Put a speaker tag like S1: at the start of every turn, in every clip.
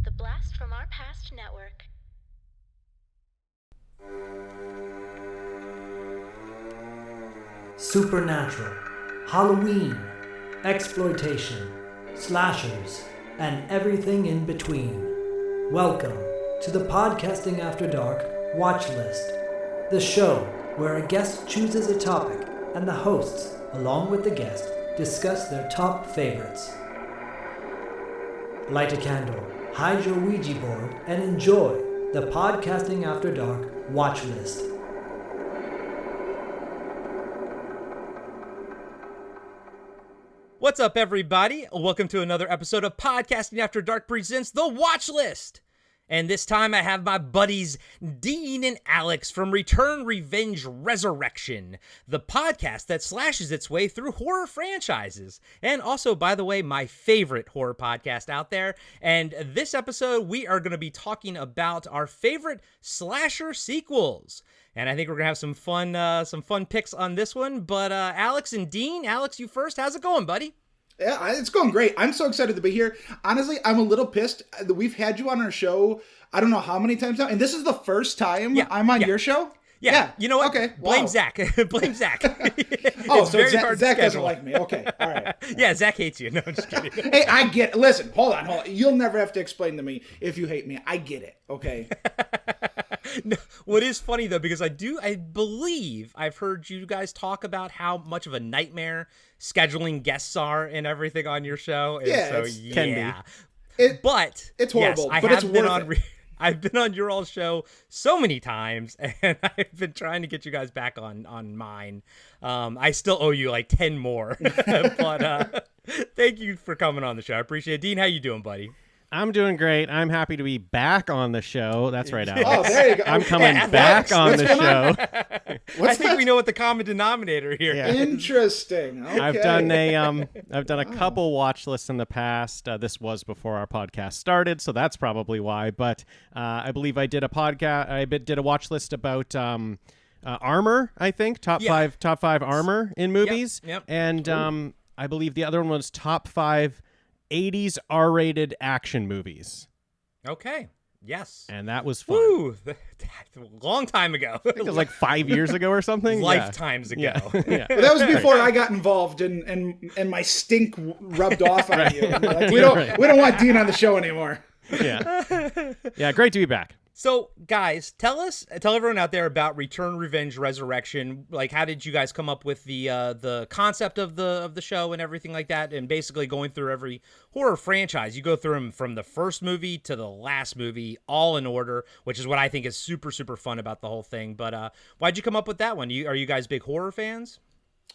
S1: The Blast from Our Past Network.
S2: Supernatural, Halloween, exploitation, slashers, and everything in between. Welcome to the Podcasting After Dark Watchlist, the show where a guest chooses a topic and the hosts, along with the guest, discuss their top favorites. Light a candle, hide your Ouija board, and enjoy the Podcasting After Dark Watchlist.
S3: What's up, everybody? Welcome to another episode of Podcasting After Dark presents The Watchlist. And this time I have my buddies Dean and Alex from Return, Revenge, Resurrection, the podcast that slashes its way through horror franchises. And also, by the way, my favorite horror podcast out there. And this episode, we are going to be talking about our favorite slasher sequels. And I think we're going to have some fun picks on this one. But Alex and Dean, Alex, you first. How's it going, buddy?
S4: Yeah, it's going great. I'm so excited to be here. Honestly, I'm a little pissed. We've had you on our show, I don't know how many times now, and this is the first time I'm on your show?
S3: Yeah. You know what?
S4: Okay.
S3: Blame
S4: Wow.
S3: Zach. Blame Zach.
S4: Oh,
S3: It's
S4: so
S3: very
S4: Zach
S3: hard to
S4: doesn't
S3: schedule.
S4: like me. Okay. All right.
S3: Yeah, Zach hates you. No, I'm just kidding.
S4: Hey, I get it. Listen, hold on. You'll never have to explain to me if you hate me. I get it. Okay.
S3: No, what is funny though, because I believe I've heard you guys talk about how much of a nightmare scheduling guests are and everything on your show. And
S4: Yeah,
S3: so,
S4: can
S3: be.
S4: It's
S3: It's
S4: horrible,
S3: yes,
S4: but it's worth it.
S3: I've been on your all show so many times, and I've been trying to get you guys back on mine. I still owe you like 10 more, but thank you for coming on the show. I appreciate it. Dean, how you doing, buddy?
S5: I'm doing great. I'm happy to be back on the show. That's right, Alex.
S4: Oh, there you go.
S5: I'm coming
S4: Hey,
S5: back on the show.
S3: I think we know what the common denominator here
S5: Yeah.
S3: is.
S4: Interesting. Okay.
S5: I've done a couple watch lists in the past. This was before our podcast started, so that's probably why. But I believe I did a podcast. I did a watch list about armor. I think top five armor in movies.
S3: Yep.
S5: And I believe the other one was top 5 80s R-rated action movies.
S3: Okay. Yes.
S5: And that was fun.
S3: Woo! Long time ago.
S5: I think it was like 5 years ago or something.
S3: Lifetimes ago.
S5: Yeah. Yeah.
S4: Well, that was before I got involved and my stink rubbed off on you. And like, we don't want Dean on the show anymore.
S5: Yeah, great to be back.
S3: So, guys, tell everyone out there about Return, Revenge, Resurrection. Like, how did you guys come up with the concept of the show and everything like that? And basically going through every horror franchise, you go through them from the first movie to the last movie, all in order, which is what I think is super, super fun about the whole thing. But why'd you come up with that one? Are you guys big horror fans?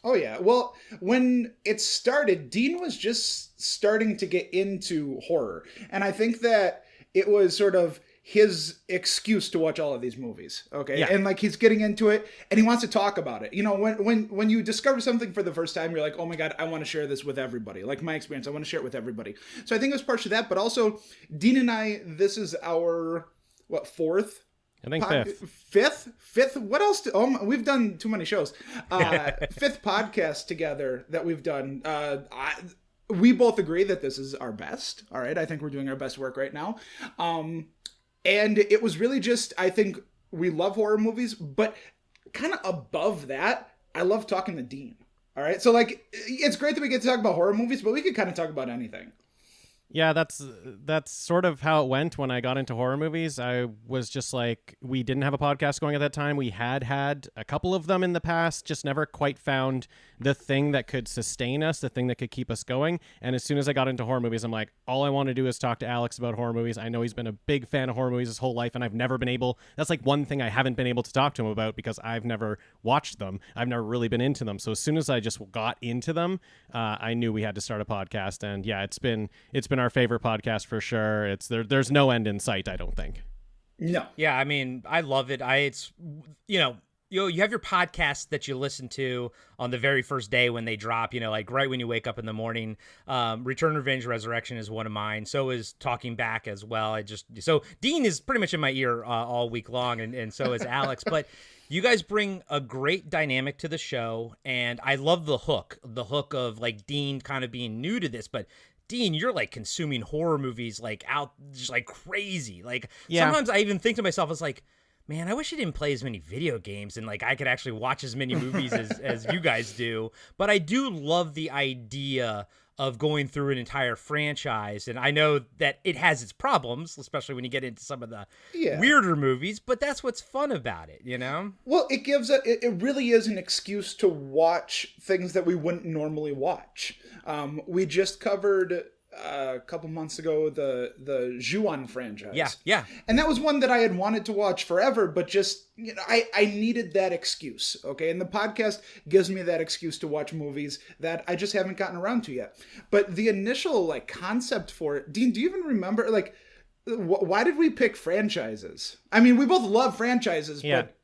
S4: Oh, yeah. Well, when it started, Dean was just starting to get into horror. And I think that it was sort of his excuse to watch all of these movies. Okay.
S3: Yeah.
S4: And like he's getting into it and he wants to talk about it. You know, when you discover something for the first time, you're like, oh my God, I want to share this with everybody. Like my experience, I want to share it with everybody. So I think it was partially that, but also Dean and I, this is our, fourth?
S5: I think
S4: Fifth? What else? We've done too many shows. Fifth podcast together that we've done. We both agree that this is our best. All right. I think we're doing our best work right now. And it was really just, I think we love horror movies, but kind of above that, I love talking to Dean. All right. So like, it's great that we get to talk about horror movies, but we could kind of talk about anything.
S5: Yeah, that's sort of how it went when I got into horror movies. I was just like, we didn't have a podcast going at that time. We had a couple of them in the past, just never quite found the thing that could sustain us, the thing that could keep us going. And as soon as I got into horror movies, I'm like, all I want to do is talk to Alex about horror movies. I know he's been a big fan of horror movies his whole life, and I've never been able, that's like one thing I haven't been able to talk to him about because I've never watched them. I've never really been into them. So as soon as I just got into them, I knew we had to start a podcast. And yeah, it's been our favorite podcast for sure. There's no end in sight, I don't think.
S4: No.
S3: Yeah, I mean, I love it. You have your podcast that you listen to on the very first day when they drop, like right when you wake up in the morning. Return, Revenge, Resurrection is one of mine. So is Talking Back as well. So Dean is pretty much in my ear all week long, and so is Alex. But you guys bring a great dynamic to the show, and I love the hook of like Dean kind of being new to this, but Dean, you're like consuming horror movies like out just like crazy. Like
S5: Yeah.
S3: sometimes I even think to myself, it's like, man, I wish I didn't play as many video games and like I could actually watch as many movies as you guys do. But I do love the idea of going through an entire franchise. And I know that it has its problems, especially when you get into some of the weirder movies, but that's what's fun about it, you know?
S4: Well, it really is an excuse to watch things that we wouldn't normally watch. We just covered a couple months ago the Ju-on franchise.
S3: Yeah.
S4: And that was one that I had wanted to watch forever, but just, I needed that excuse, okay? And the podcast gives me that excuse to watch movies that I just haven't gotten around to yet. But the initial, like, concept for it, Dean, do you even remember, like, why did we pick franchises? I mean, we both love franchises, but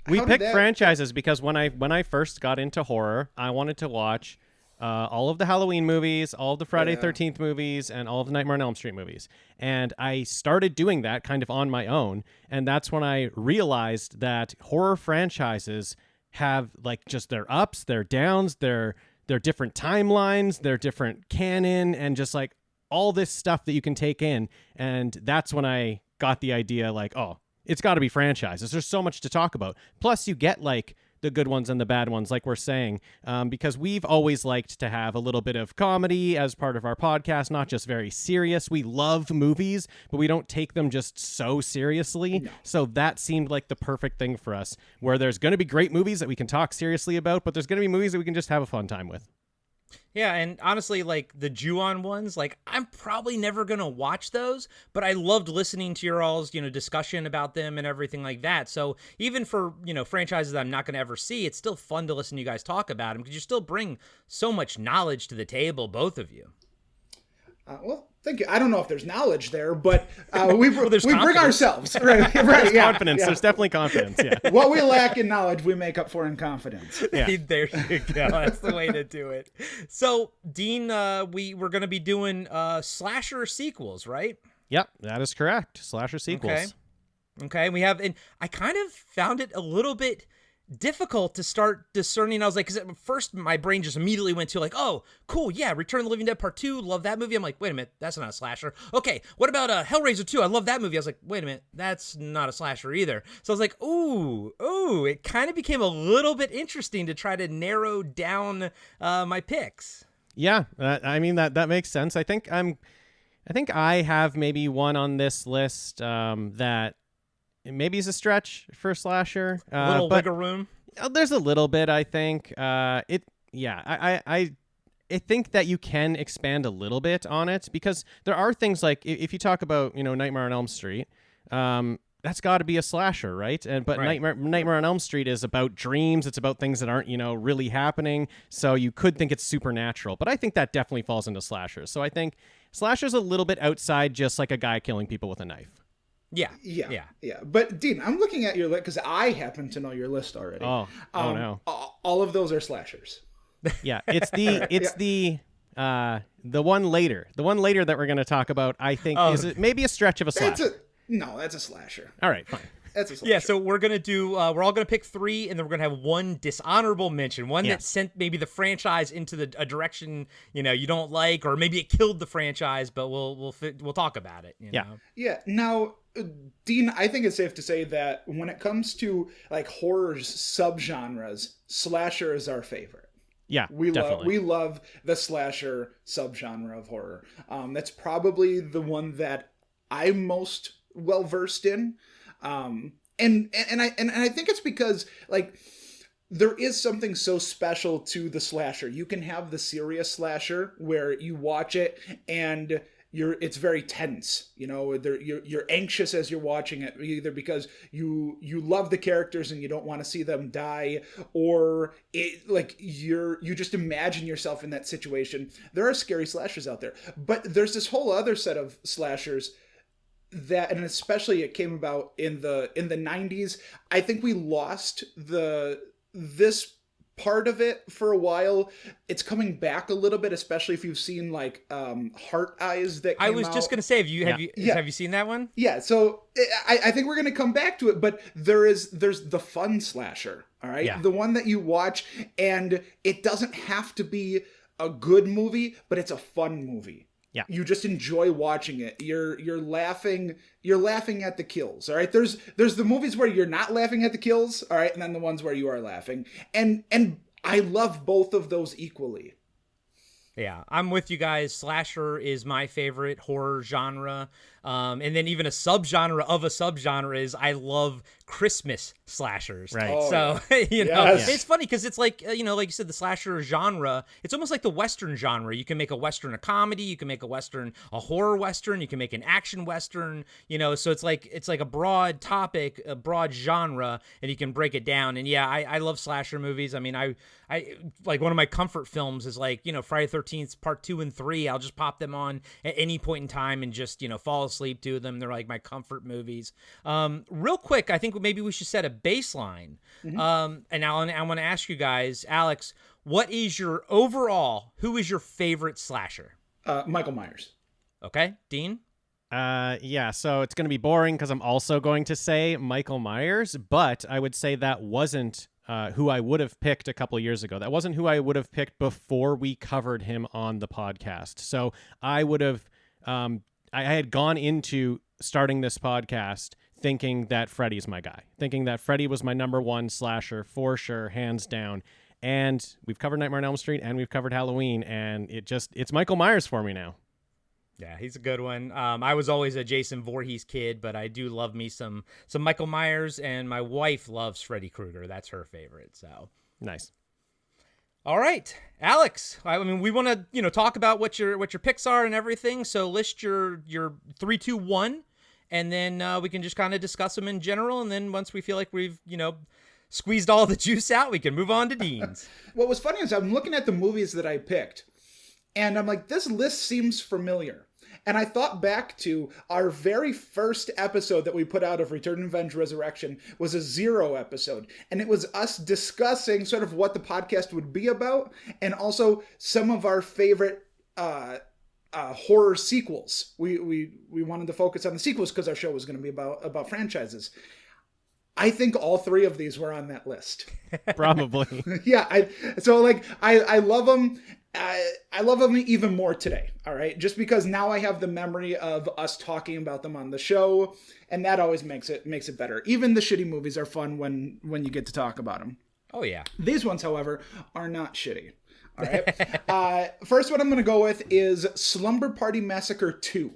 S5: we picked franchises because when I first got into horror, I wanted to watch all of the Halloween movies, all of the Friday 13th movies, and all of the Nightmare on Elm Street movies. And I started doing that kind of on my own. And that's when I realized that horror franchises have like just their ups, their downs, their different timelines, their different canon, and just like all this stuff that you can take in. And that's when I got the idea like, oh, it's got to be franchises. There's so much to talk about. Plus you get like the good ones and the bad ones, like we're saying, because we've always liked to have a little bit of comedy as part of our podcast, not just very serious. We love movies, but we don't take them just so seriously. No. So that seemed like the perfect thing for us, where there's going to be great movies that we can talk seriously about, but there's going to be movies that we can just have a fun time with.
S3: Yeah, and honestly, like the Ju-on ones, like I'm probably never gonna watch those, but I loved listening to your all's, discussion about them and everything like that. So even for, franchises that I'm not gonna ever see, it's still fun to listen to you guys talk about them because you still bring so much knowledge to the table, both of you.
S4: Well, thank you. I don't know if there's knowledge there, but we
S3: there's
S4: bring ourselves. Right,
S5: there's confidence. Yeah. There's definitely confidence. Yeah.
S4: What we lack in knowledge, we make up for in confidence.
S3: Yeah. There you go. That's the way to do it. So, Dean, we're going to be doing slasher sequels, right?
S5: Yep, that is correct. Slasher sequels.
S3: Okay. We have, and I kind of found it a little bit difficult to start discerning. I was like, because at first my brain just immediately went to like, oh, cool, yeah, Return of the Living Dead Part 2, love that movie. I'm like, wait a minute, that's not a slasher. Okay, what about Hellraiser 2? I love that movie. I was like, wait a minute, that's not a slasher either. So I was like, ooh, it kind of became a little bit interesting to try to narrow down my picks.
S5: Yeah, I mean that makes sense. I think I have maybe one on this list that maybe is a stretch for slasher.
S3: A little wiggle room.
S5: There's a little bit, I think. I think that you can expand a little bit on it because there are things like if you talk about Nightmare on Elm Street, that's got to be a slasher, right? But right. Nightmare on Elm Street is about dreams. It's about things that aren't really happening. So you could think it's supernatural, but I think that definitely falls into slashers. So I think slasher's a little bit outside just like a guy killing people with a knife.
S3: Yeah.
S4: But Dean, I'm looking at your list because I happen to know your list already.
S5: Oh no!
S4: All of those are slashers.
S5: Yeah, it's the one later. The one later that we're going to talk about, I think, is maybe a stretch of a slasher.
S4: That's a slasher.
S5: All right, fine.
S4: That's a slasher.
S3: Yeah, so we're gonna do. We're all gonna pick 3, and then we're gonna have one dishonorable mention, one that sent maybe the franchise into a direction you don't like, or maybe it killed the franchise. But we'll talk about it. You know?
S4: Yeah. Now, Dean, I think it's safe to say that when it comes to like horror subgenres, slasher is our favorite.
S5: Yeah,
S4: we
S5: definitely.
S4: love the slasher subgenre of horror. That's probably the one that I'm most well versed in. And I think it's because like there is something so special to the slasher. You can have the serious slasher where you watch it and it's very tense. You're anxious as you're watching it, either because you love the characters and you don't want to see them die, or you just imagine yourself in that situation. There are scary slashers out there, but there's this whole other set of slashers that, and especially it came about in the 90s. I think we lost this part of it for a while. It's coming back a little bit, especially if you've seen like Heart Eyes that came out.
S3: I was just gonna say, have you seen that one?
S4: Yeah, so I think we're gonna come back to it, but there's the fun slasher, all right?
S3: Yeah.
S4: The one that you watch and it doesn't have to be a good movie, but it's a fun movie.
S5: Yeah.
S4: You just enjoy watching it. You're laughing at the kills. All right. There's the movies where you're not laughing at the kills. All right. And then the ones where you are laughing. And I love both of those equally.
S3: Yeah, I'm with you guys. Slasher is my favorite horror genre. And then even a subgenre of a subgenre is I love Christmas slashers.
S5: Right.
S4: Oh,
S3: So,
S4: yeah. Yes.
S3: it's funny because it's like, like you said, the slasher genre, it's almost like the Western genre. You can make a Western a comedy. You can make a Western a horror Western. You can make an action Western, so it's like a broad topic, a broad genre, and you can break it down. And yeah, I love slasher movies. I mean, I like one of my comfort films is like, Friday the 13th part 2 and 3. I'll just pop them on at any point in time and just, fall asleep to them. They're like my comfort movies. Real quick, I think maybe we should set a baseline. And now I want to ask you guys, Alex, who is your favorite slasher?
S4: Michael Myers.
S3: Okay. Dean?
S5: Yeah, so it's going to be boring because I'm also going to say Michael Myers, but I would say that wasn't who I would have picked a couple years ago. That wasn't who I would have picked before we covered him on the podcast. So I would have, I had gone into starting this podcast thinking that Freddy's my guy, thinking that Freddy was my number one slasher for sure, hands down. And we've covered Nightmare on Elm Street and we've covered Halloween, and it's Michael Myers for me now.
S3: Yeah, he's a good one. I was always a Jason Voorhees kid, but I do love me some Michael Myers, and my wife loves Freddy Krueger. That's her favorite. So
S5: Nice.
S3: All right, Alex. I mean, we want to talk about what your picks are and everything. So list your 3, 2, 1, and then we can just kind of discuss them in general. And then once we feel like we've squeezed all the juice out, we can move on to Dean's.
S4: What was funny is I'm looking at the movies that I picked, and I'm like, this list seems familiar. And I thought back to our very first episode that we put out of Return, Revenge, Resurrection was a 0 episode. And it was us discussing sort of what the podcast would be about, and also some of our favorite horror sequels. We wanted to focus on the sequels because our show was going to be about franchises. I think all 3 of these were on that list.
S5: Probably.
S4: Yeah. I love them. I love them even more today. All right. Just because now I have the memory of us talking about them on the show, and that always makes it better. Even the shitty movies are fun when you get to talk about them.
S3: Oh yeah.
S4: These ones, however, are not shitty. All right. First one I'm going to go with is Slumber Party Massacre 2.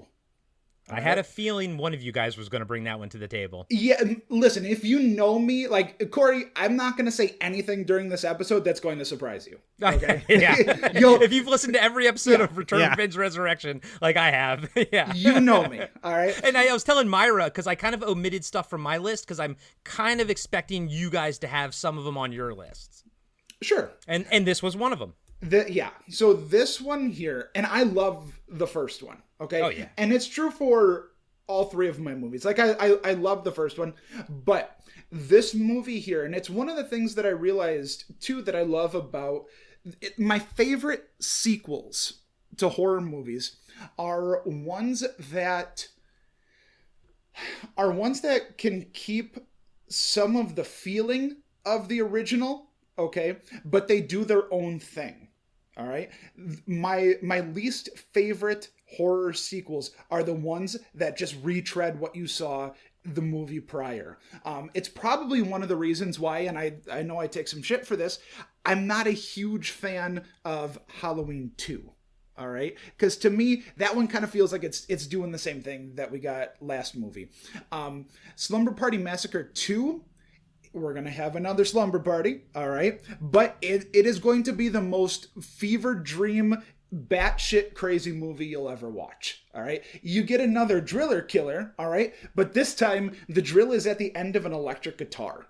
S3: I had a feeling one of you guys was going to bring that one to the table.
S4: Yeah, listen, if you know me, like, Corey, I'm not going to say anything during this episode that's going to surprise you. Okay?
S3: Yeah. If you've listened to every episode of Return, Revenge, Resurrection, like I have, yeah.
S4: You know me, all right?
S3: And I was telling Myra, because I kind of omitted stuff from my list, because I'm kind of expecting you guys to have some of them on your lists.
S4: Sure.
S3: And this was one of them.
S4: So this one here, and I love the first one, okay?
S3: Oh, yeah.
S4: And it's true for all 3 of my movies. Like, I love the first one, but this movie here, and it's one of the things that I realized, too, that I love about my favorite sequels to horror movies are ones that can keep some of the feeling of the original, okay, but they do their own thing. All right. My least favorite horror sequels are the ones that just retread what you saw the movie prior. It's probably one of the reasons why, and I know I take some shit for this, I'm not a huge fan of Halloween 2. All right. Because to me, that one kind of feels like it's doing the same thing that we got last movie. Slumber Party Massacre 2. We're going to have another slumber party, all right? But it is going to be the most fever dream, batshit crazy movie you'll ever watch, all right? You get another driller killer, all right? But this time, the drill is at the end of an electric guitar.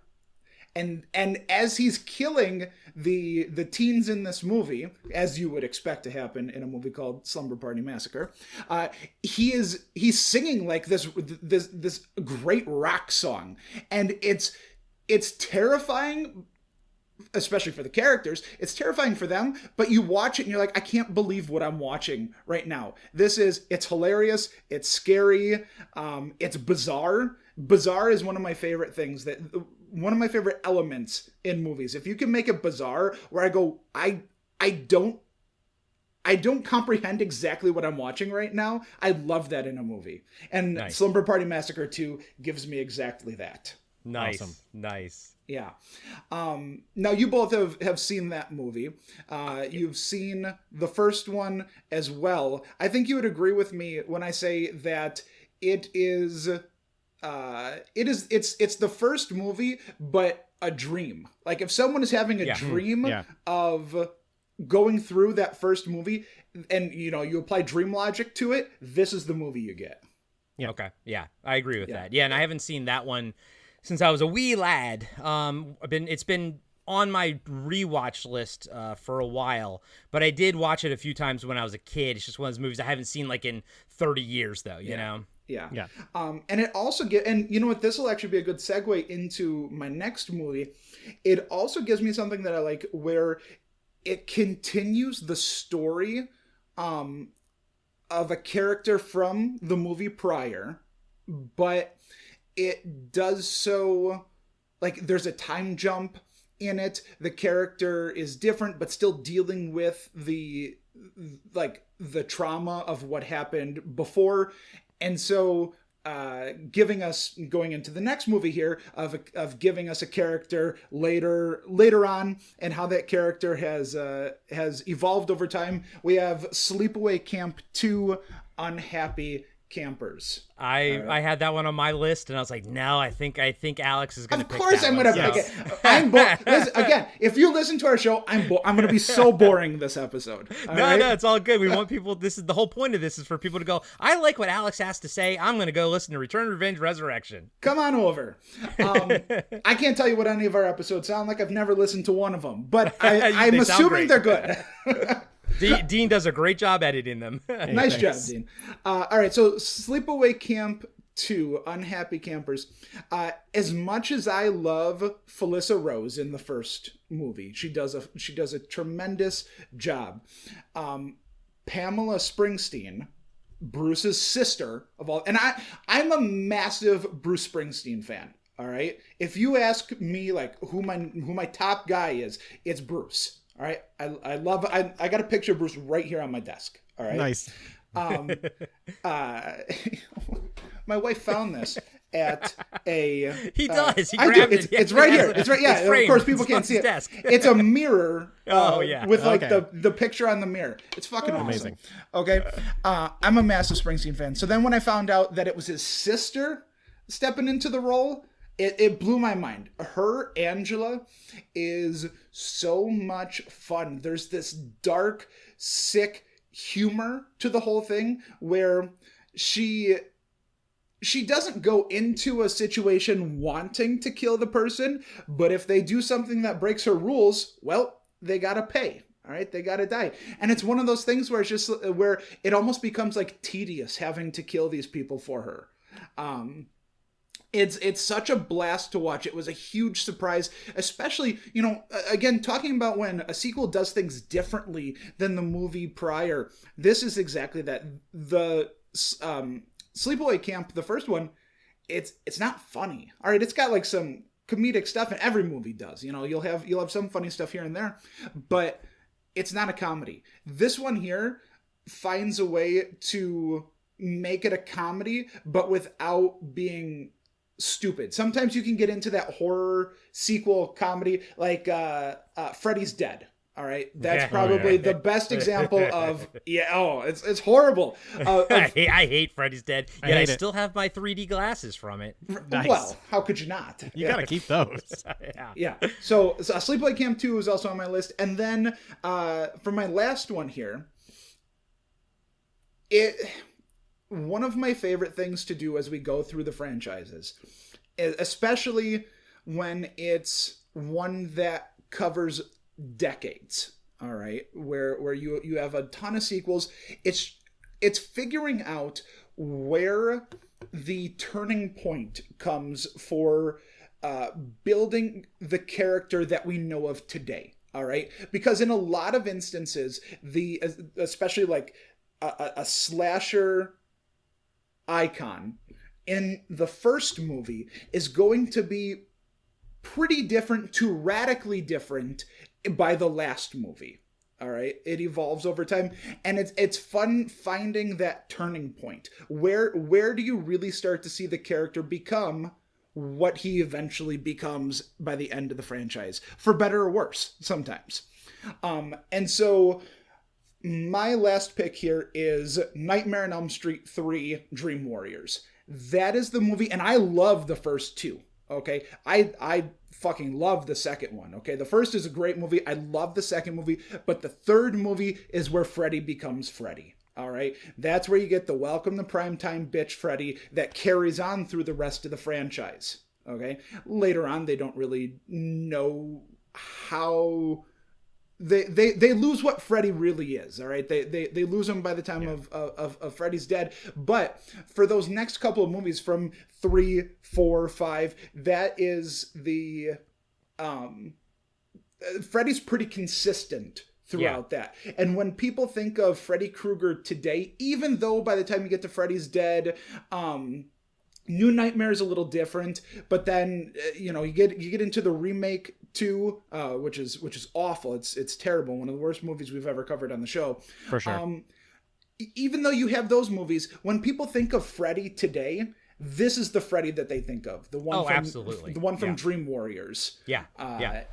S4: And as he's killing the teens in this movie, as you would expect to happen in a movie called Slumber Party Massacre, he's singing like this great rock song. And it's terrifying, especially for the characters. It's terrifying for them, but you watch it and you're like, I can't believe what I'm watching right now. It's hilarious. It's scary. It's bizarre. Bizarre is one of my favorite things, one of my favorite elements in movies. If you can make it bizarre, where I go, I I don't comprehend exactly what I'm watching right now. I love that in a movie. And
S3: Nice.
S4: Slumber Party Massacre 2 gives me exactly that.
S3: Nice.
S5: Awesome.
S3: Nice.
S4: Yeah. Now you both have seen that movie. You've seen the first one as well. I think you would agree with me when I say that it's the first movie, but a dream. Like if someone is having a dream of going through that first movie and you apply dream logic to it, this is the movie you get.
S5: Yeah.
S3: Okay. Yeah, I agree with that. Yeah, and I haven't seen that one since I was a wee lad. It's been on my rewatch list for a while, but I did watch it a few times when I was a kid. It's just one of those movies I haven't seen like in 30 years though, you know?
S4: Yeah.
S5: Yeah.
S4: And it also and you know what, this will actually be a good segue into my next movie. It also gives me something that I like where it continues the story of a character from the movie prior, but it does so like there's a time jump in it. The character is different, but still dealing with the trauma of what happened before. And so giving us, going into the next movie here, of giving us a character later on and how that character has evolved over time. We have Sleepaway Camp 2: Unhappy Campers.
S3: I had that one on my list, and I was like, no, I think Alex is going to pick that one.
S4: Of course I'm going to pick it. Listen, again, if you listen to our show, I'm going to be so boring this episode.
S3: No, it's all good. We want people, this is the whole point of this, is for people to go, I like what Alex has to say. I'm going to go listen to Return, Revenge, Resurrection.
S4: Come on over. I can't tell you what any of our episodes sound like. I've never listened to one of them, but I'm assuming they're good.
S3: Dean does a great job editing them.
S4: Nice job, Dean. All right, so Sleepaway Camp 2: Unhappy Campers. As much as I love Felissa Rose in the first movie, she does a tremendous job. Pamela Springsteen, Bruce's sister of all, and I'm a massive Bruce Springsteen fan. All right, if you ask me like who my top guy is, it's Bruce. All right, I got a picture of Bruce right here on my desk. All right,
S5: Nice.
S4: My wife found this at a.
S3: He does. He
S4: I
S3: grabbed
S4: do.
S3: it.
S4: It's right here. It's right. Yeah.
S3: framed.
S4: Of course, people
S3: It's
S4: can't
S3: on
S4: see
S3: his
S4: it.
S3: desk.
S4: It's a mirror. With like
S5: Okay.
S4: the picture on the mirror. It's fucking awesome.
S5: Amazing.
S4: Okay. I'm a massive Springsteen fan. So then when I found out that it was his sister stepping into the role, it blew my mind. Her, Angela, is so much fun. There's this dark, sick humor to the whole thing where she doesn't go into a situation wanting to kill the person, but if they do something that breaks her rules, well, they gotta pay. All right, they gotta die. And it's one of those things where it's just where it almost becomes like tedious having to kill these people for her. It's such a blast to watch. It was a huge surprise, especially, again, talking about when a sequel does things differently than the movie prior. This is exactly that. The Sleepaway Camp, the first one, it's not funny. All right, it's got like some comedic stuff, and every movie does. You'll have some funny stuff here and there, but it's not a comedy. This one here finds a way to make it a comedy, but without being stupid. Sometimes you can get into that horror sequel comedy like Freddy's Dead. All right, that's probably the best example of it's horrible.
S3: I hate Freddy's Dead, yet I
S5: hate it.
S3: still have my 3D glasses from it.
S5: Nice.
S4: Well, how could you not?
S5: You gotta keep those.
S4: Yeah. So Sleepaway Camp 2 is also on my list, and then for my last one here, one of my favorite things to do as we go through the franchises, especially when it's one that covers decades, all right, where you have a ton of sequels, it's figuring out where the turning point comes for building the character that we know of today, all right? Because in a lot of instances, especially like a slasher icon in the first movie is going to be pretty different to radically different by the last movie. All right, it evolves over time, and it's fun finding that turning point. Where do you really start to see the character become what he eventually becomes by the end of the franchise, for better or worse sometimes. And so my last pick here is Nightmare on Elm Street 3 Dream Warriors. That is the movie, and I love the first two. Okay, I fucking love the second one. Okay, the first is a great movie. I love the second movie, but the third movie is where Freddy becomes Freddy. All right, that's where you get the welcome to primetime bitch Freddy that carries on through the rest of the franchise. Okay, later on they don't really know how they lose what Freddy really is. All right, they lose him by the time of Freddy's dead. But for those next couple of movies from 3, 4, 5, that is the Freddy's pretty consistent throughout that. And when people think of Freddy Krueger today, even though by the time you get to Freddy's Dead, New Nightmare is a little different, but then you get into the remake 2, which is awful. It's terrible. One of the worst movies we've ever covered on the show.
S5: For sure.
S4: Even though you have those movies, when people think of Freddy today, this is the Freddy that they think of. The one
S3: absolutely.
S4: The one from Dream Warriors.
S3: Yeah.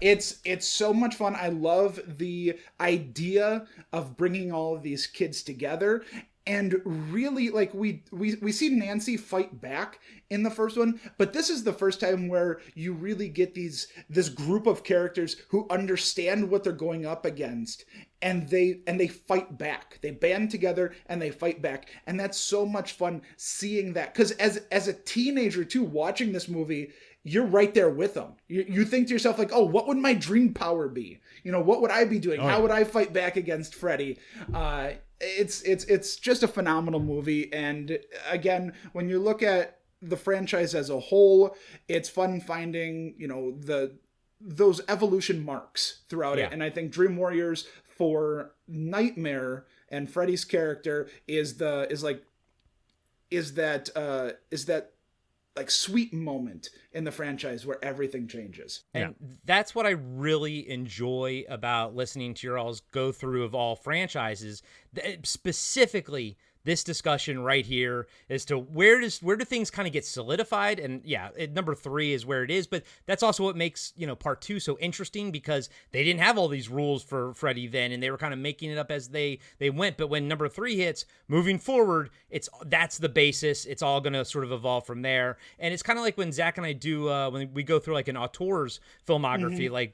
S4: It's so much fun. I love the idea of bringing all of these kids together. And really, like, we see Nancy fight back in the first one, but this is the first time where you really get this group of characters who understand what they're going up against, and they fight back. They band together and they fight back, and that's so much fun seeing that. Because as a teenager too, watching this movie, you're right there with them. You think to yourself, like, oh, what would my dream power be? What would I be doing? How would I fight back against Freddy? It's just a phenomenal movie. And again, when you look at the franchise as a whole, it's fun finding, those evolution marks throughout it. And I think Dream Warriors for Nightmare and Freddy's character is that like sweet moment in the franchise where everything changes.
S3: And that's what I really enjoy about listening to your all's go through of all franchises, specifically this discussion right here as to where do things kind of get solidified. And number 3 is where it is, but that's also what makes, part 2 so interesting, because they didn't have all these rules for Freddy then, and they were kind of making it up as they went. But when number 3 hits, moving forward, that's the basis. It's all going to sort of evolve from there. And it's kind of like when Zach and I do, when we go through like an auteur's filmography, like,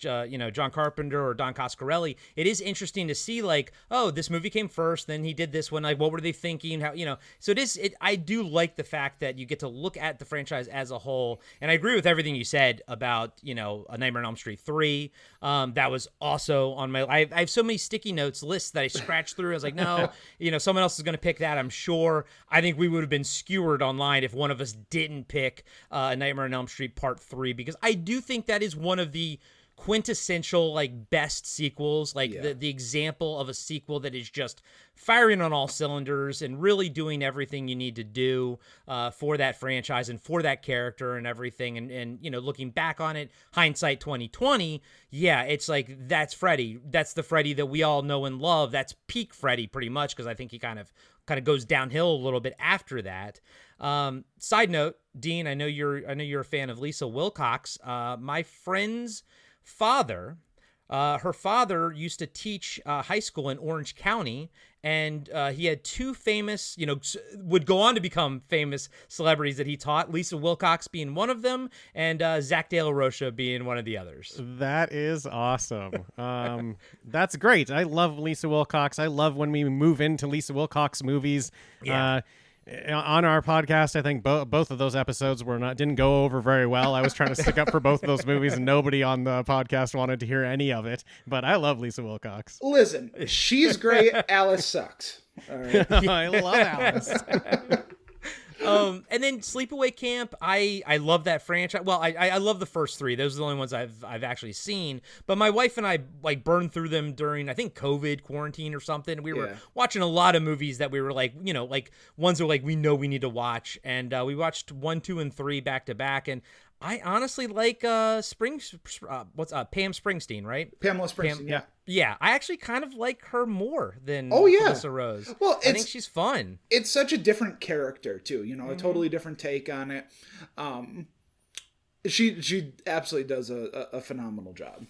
S3: John Carpenter or Don Coscarelli, it is interesting to see like, oh, this movie came first, then he did this one. Like, what were they thinking? How, so I do like the fact that you get to look at the franchise as a whole. And I agree with everything you said about, A Nightmare on Elm Street 3. That was also on my, I have so many sticky notes lists that I scratched through. I was like, no, someone else is going to pick that, I'm sure. I think we would have been skewered online if one of us didn't pick A Nightmare on Elm Street Part 3, because I do think that is one of the quintessential like best sequels, like the example of a sequel that is just firing on all cylinders and really doing everything you need to do for that franchise and for that character and everything. And looking back on it, hindsight 2020, it's like that's Freddy. That's the Freddy that we all know and love. That's peak Freddy pretty much, because I think he kind of goes downhill a little bit after that. Side note, Dean, I know you're a fan of Lisa Wilcox. My friend's father, her father used to teach high school in Orange County, and he had 2 famous, would go on to become famous celebrities that he taught, Lisa Wilcox being one of them, and Zach De La Rocha being one of the others.
S5: That is awesome. That's great. I love Lisa Wilcox. I love when we move into Lisa Wilcox movies. On our podcast, I think both of those episodes didn't go over very well. I was trying to stick up for both of those movies, and nobody on the podcast wanted to hear any of it. But I love Lisa Wilcox.
S4: Listen, she's great. Alice sucks. All right.
S5: I love Alice.
S3: And then Sleepaway Camp, I love that franchise. Well, I love the first 3. Those are the only ones I've actually seen. But my wife and I like burned through them during, I think, COVID quarantine or something. We were watching a lot of movies that we were like, like ones that like we know we need to watch. And we watched 1, 2, and 3 back to back. And I honestly like Pam Springsteen, right?
S4: Pamela Springsteen, yeah.
S3: Yeah, I actually kind of like her more than
S4: Oh, yeah.
S3: Felissa Rose.
S4: Well,
S3: I think she's fun.
S4: It's such a different character too, you know, a totally different take on it. She absolutely does a phenomenal job.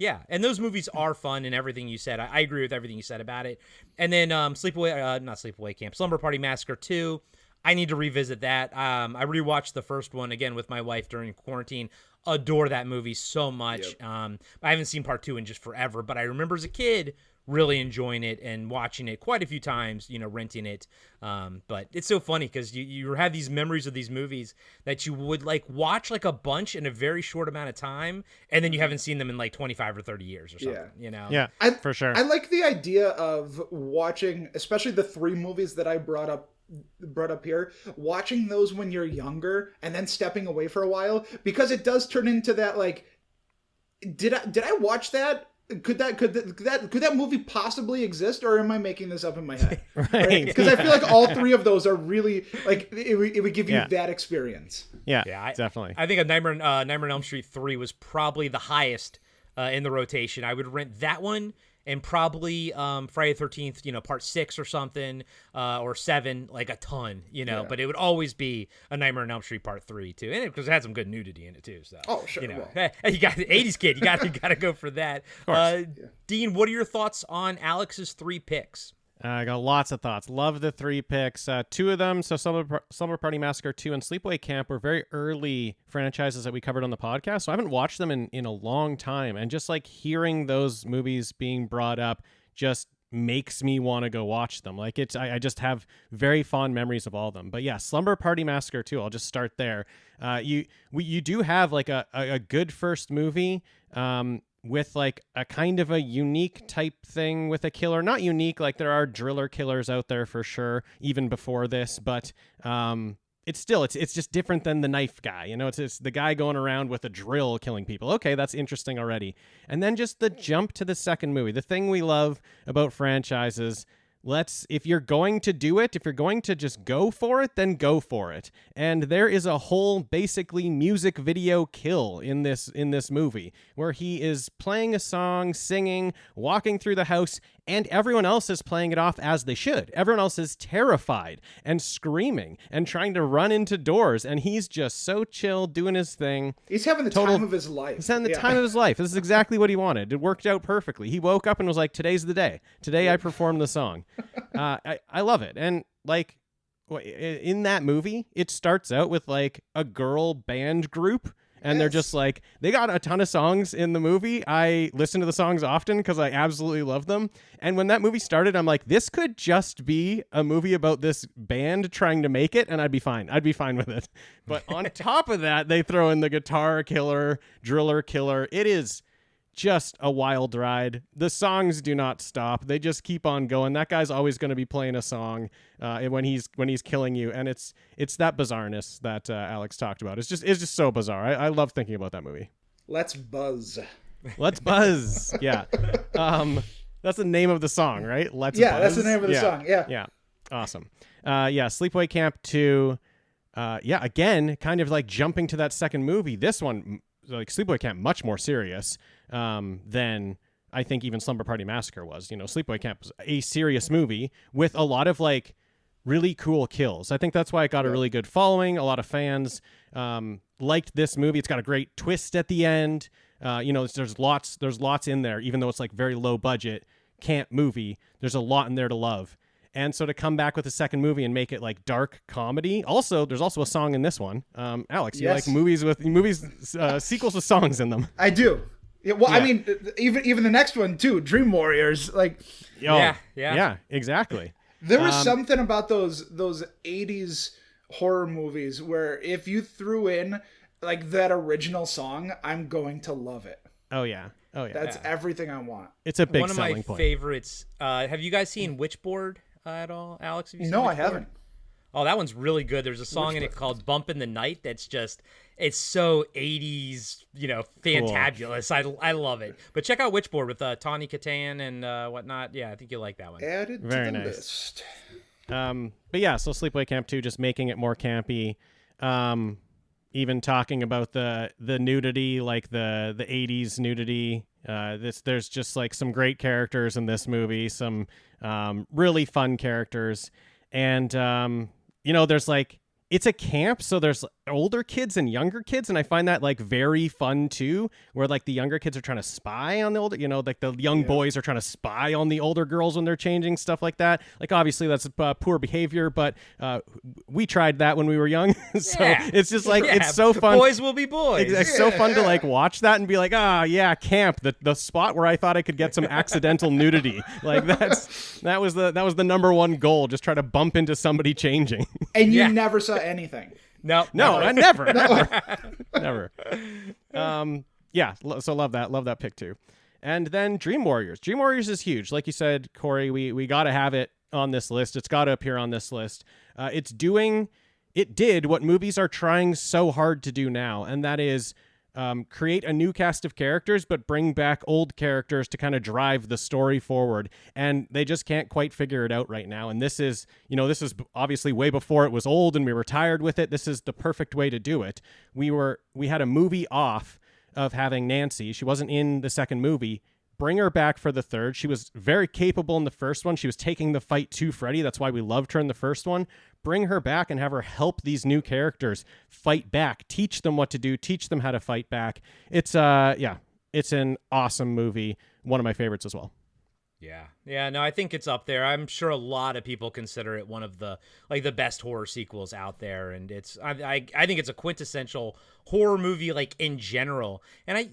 S3: Yeah, and those movies are fun and everything you said. I agree with everything you said about it. And then not Sleepaway Camp, Slumber Party Massacre 2. I need to revisit that. I rewatched the first one again with my wife during quarantine. Adore that movie so much. Yep. I haven't seen part 2 in just forever, but I remember as a kid really enjoying it and watching it quite a few times, renting it. But it's so funny because you have these memories of these movies that you would like watch like a bunch in a very short amount of time, and then you haven't seen them in like 25 or 30 years or something,
S5: Yeah, for sure.
S4: I like the idea of watching, especially the 3 movies that I brought up here, watching those when you're younger and then stepping away for a while, because it does turn into that like, did I watch that? Could that movie possibly exist, or am I making this up in my head?
S5: Right.
S4: Because I feel like all 3 of those are really like it would give you that experience.
S5: Yeah,
S3: definitely. I think a Nightmare on Elm Street 3 was probably the highest in the rotation. I would rent that one and probably Friday the 13th, part 6 or something, or 7, like a ton, but it would always be a Nightmare on Elm Street Part 3 too, and because it had some good nudity in it too. So,
S4: sure.
S3: Hey, you got the 80s kid, you got to go for that. Dean, what are your thoughts on Alex's 3 picks?
S5: I got lots of thoughts. Love the 3 picks. 2 of them, so Slumber Party Massacre 2 and Sleepaway Camp, were very early franchises that we covered on the podcast, so I haven't watched them in a long time. And just like hearing those movies being brought up just makes me want to go watch them. Like I just have very fond memories of all of them. But yeah, Slumber Party Massacre 2, I'll just start there. You do have like a good first movie. With like a kind of a unique type thing with a killer. Not unique, like there are driller killers out there for sure, even before this, but it's just different than the knife guy. It's the guy going around with a drill killing people. Okay, that's interesting already. And then just the jump to the second movie. The thing we love about franchises, if you're going to do it, if you're going to just go for it, then go for it. And there is a whole basically music video kill in this movie where he is playing a song, singing, walking through the house, and everyone else is playing it off as they should. Everyone else is terrified and screaming and trying to run into doors, and he's just so chill doing his thing.
S4: He's having the time of his life.
S5: He's having the time of his life. This is exactly what he wanted. It worked out perfectly. He woke up and was like, today's the day. Today I performed the song. I love it. And like in that movie, it starts out with like a girl band group. And they're just like, they got a ton of songs in the movie. I listen to the songs often because I absolutely love them. And when that movie started, I'm like, this could just be a movie about this band trying to make it, and I'd be fine. I'd be fine with it. But on top of that, they throw in the guitar killer, driller killer. It is just a wild ride. The songs do not stop. They just keep on going. That guy's always going to be playing a song when he's killing you, and it's that bizarreness that Alex talked about. It's just so bizarre. I love thinking about that movie.
S4: Let's buzz.
S5: Let's buzz. Yeah. That's the name of the song, right? Let's buzz.
S4: Yeah, that's the name of the song. Yeah.
S5: Yeah. Awesome. Sleepaway Camp 2. Again, kind of like jumping to that second movie. This one, like Sleepaway Camp, much more serious than I think even Slumber Party Massacre was. Sleepaway Camp was a serious movie with a lot of like really cool kills. I think that's why it got a really good following. A lot of fans liked this movie. It's got a great twist at the end. There's lots in there, even though it's like very low budget camp movie. There's a lot in there to love. And so to come back with a second movie and make it like dark comedy. Also, there's also a song in this one. Alex, you like movies sequels with songs in them? I do. Yeah, well, I mean, even the next one too, Dream Warriors. Like, yeah, exactly.
S4: There was something about those 80s horror movies where if you threw in like that original song, I'm going to love it.
S5: Oh yeah.
S4: That's everything I want.
S5: It's a big
S3: one of
S5: selling
S3: my
S5: point.
S3: Favorites. Have you guys seen Witchboard at all, Alex? Have you seen
S4: No,
S3: Witchboard?
S4: I haven't.
S3: Oh, that one's really good. There's a song in it called Bump in the Night that's just, it's so 80s, fantabulous. Cool. I love it. But check out Witchboard with Tawny Kitaen and whatnot. Yeah, I think you'll like that one.
S4: Added to the list.
S5: But yeah, so Sleepaway Camp 2, just making it more campy. even talking about the nudity, like the 80s nudity. There's just like some great characters in this movie, some really fun characters. And, there's like, it's a camp, so there's older kids and younger kids, and I find that like very fun too, where like the younger kids are trying to spy on the older, like the young boys are trying to spy on the older girls when they're changing, stuff like that. Like obviously that's poor behavior, but we tried that when we were young. So it's just like, it's so fun.
S3: Boys will be boys.
S5: It's so fun to like watch that and be like, camp, the spot where I thought I could get some accidental nudity. Like that was the number one goal, just try to bump into somebody changing.
S4: And you never saw anything.
S5: No, I never. So love that pick too. And then Dream Warriors. Dream Warriors is huge. Like you said, Corey, we got to have it on this list. It's got to appear on this list. It did what movies are trying so hard to do now, and that is create a new cast of characters, but bring back old characters to kind of drive the story forward. And they just can't quite figure it out right now. And this is obviously way before it was old and we were tired with it. This is the perfect way to do it. We had a movie off of having Nancy. She wasn't in the second movie. Bring her back for the third. She was very capable in the first one. She was taking the fight to Freddy. That's why we loved her in the first one. Bring her back and have her help these new characters fight back. Teach them what to do. Teach them how to fight back. It's an awesome movie. One of my favorites as well.
S3: Yeah, no, I think it's up there. I'm sure a lot of people consider it one of the best horror sequels out there, and I think it's a quintessential horror movie like in general. And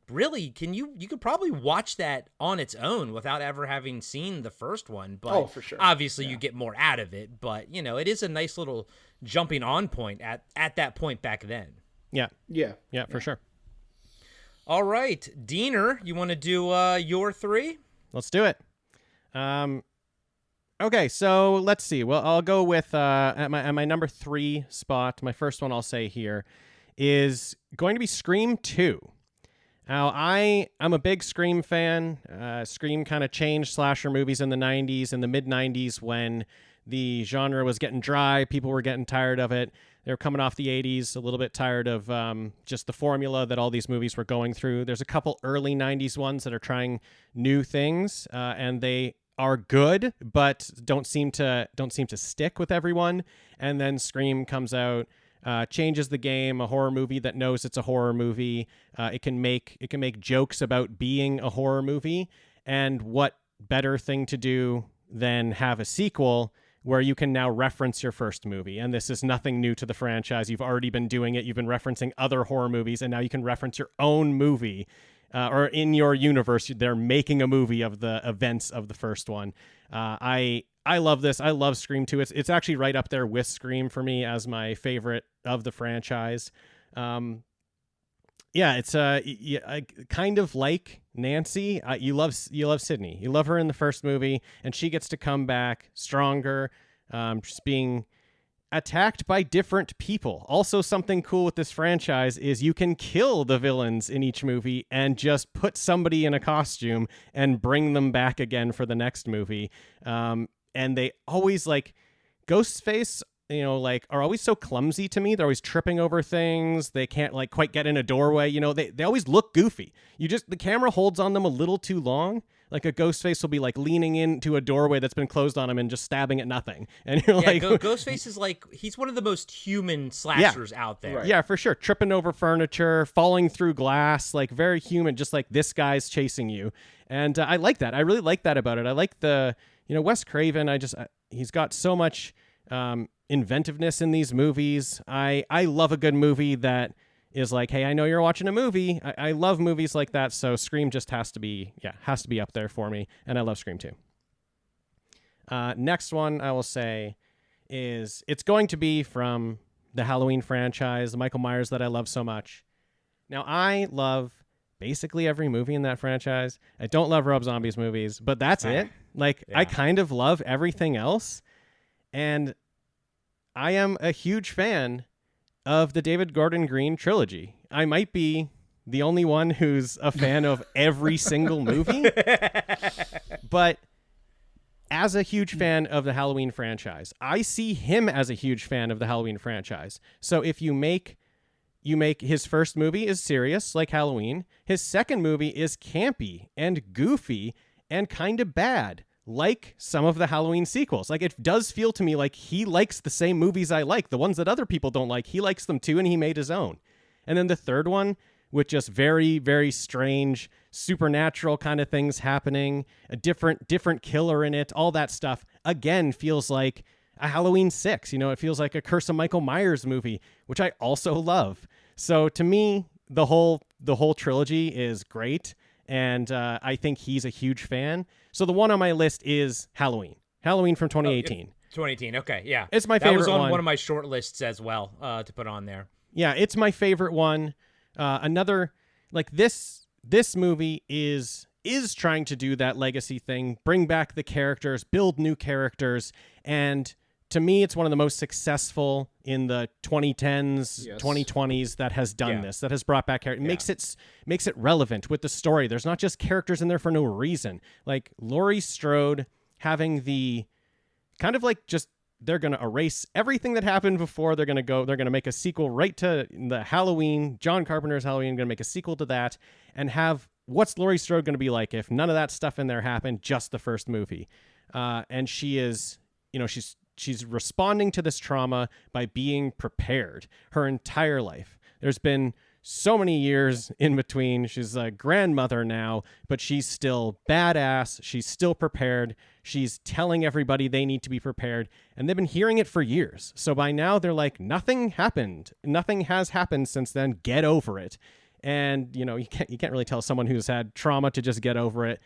S3: really, you could probably watch that on its own without ever having seen the first one. But
S4: for sure.
S3: Obviously, you get more out of it. But it is a nice little jumping on point at that point back then.
S5: Yeah, for sure.
S3: All right, Diener, you want to do your three?
S5: Let's do it. Okay, so let's see. Well, I'll go with at my number 3 spot. My first one I'll say here is going to be Scream 2. Now, I'm a big Scream fan. Scream kind of changed slasher movies in the 90s, in the mid-90s when the genre was getting dry. People were getting tired of it. They were coming off the 80s, a little bit tired of just the formula that all these movies were going through. There's a couple early 90s ones that are trying new things, and they are good, but don't seem to stick with everyone. And then Scream comes out, changes the game. A horror movie that knows it's a horror movie. It can make jokes about being a horror movie. And what better thing to do than have a sequel where you can now reference your first movie. And this is nothing new to the franchise. You've already been doing it. You've been referencing other horror movies, and now you can reference your own movie. Or in your universe, they're making a movie of the events of the first one. I love this. I love Scream 2. It's actually right up there with Scream for me as my favorite of the franchise. It's kind of like Nancy. You love Sydney. You love her in the first movie, and she gets to come back stronger, just being attacked by different people. Also, something cool with this franchise is you can kill the villains in each movie and just put somebody in a costume and bring them back again for the next movie. And they always Ghostface, are always so clumsy to me. They're always tripping over things. They can't quite get in a doorway. They always look goofy. The camera holds on them a little too long. Like a Ghostface will be leaning into a doorway that's been closed on him and just stabbing at nothing. And you're
S3: Ghostface is he's one of the most human slashers out there.
S5: Right. Yeah, for sure. Tripping over furniture, falling through glass, very human, just like this guy's chasing you. And I like that. I really like that about it. I like Wes Craven. He's got so much inventiveness in these movies. I love a good movie that is hey, I know you're watching a movie. I love movies like that, so Scream just has to be up there for me, and I love Scream 2. Next one I will say is it's going to be from the Halloween franchise, the Michael Myers that I love so much. Now, I love basically every movie in that franchise. I don't love Rob Zombie's movies, but that's it. I kind of love everything else, and I am a huge fan of the David Gordon Green trilogy. I might be the only one who's a fan of every single movie, but as a huge fan of the Halloween franchise, I see him as a huge fan of the Halloween franchise. So if you make you make his first movie is serious, like Halloween. His second movie is campy and goofy and kind of bad, like some of the Halloween sequels. Like, it does feel to me like he likes the same movies I like. The ones that other people don't like, he likes them too, and he made his own. And then the third one, with just very, very strange, supernatural kind of things happening, a different killer in it, all that stuff, again, feels like a Halloween 6. It feels like a Curse of Michael Myers movie, which I also love. So to me, the whole trilogy is great, and I think he's a huge fan. So the one on my list is Halloween from 2018.
S3: 2018, okay, yeah.
S5: It's my favorite one.
S3: That was on one of my short lists as well to put on there.
S5: Yeah, it's my favorite one. Another, like, this movie is trying to do that legacy thing, bring back the characters, build new characters, and to me, it's one of the most successful in the 2010s, 2020s that has done this, that has brought back characters. Makes it relevant with the story. There's not just characters in there for no reason. Like, Laurie Strode having the kind of like just, they're going to erase everything that happened before. They're going to make a sequel right to the Halloween, John Carpenter's Halloween, going to make a sequel to that, and have what's Laurie Strode going to be like if none of that stuff in there happened, just the first movie. And she is, she's responding to this trauma by being prepared her entire life. There's been so many years in between. She's a grandmother now, but she's still badass. She's still prepared. She's telling everybody they need to be prepared, and they've been hearing it for years. So by now they're like, nothing happened. Nothing has happened since then. Get over it. And you can't really tell someone who's had trauma to just get over it.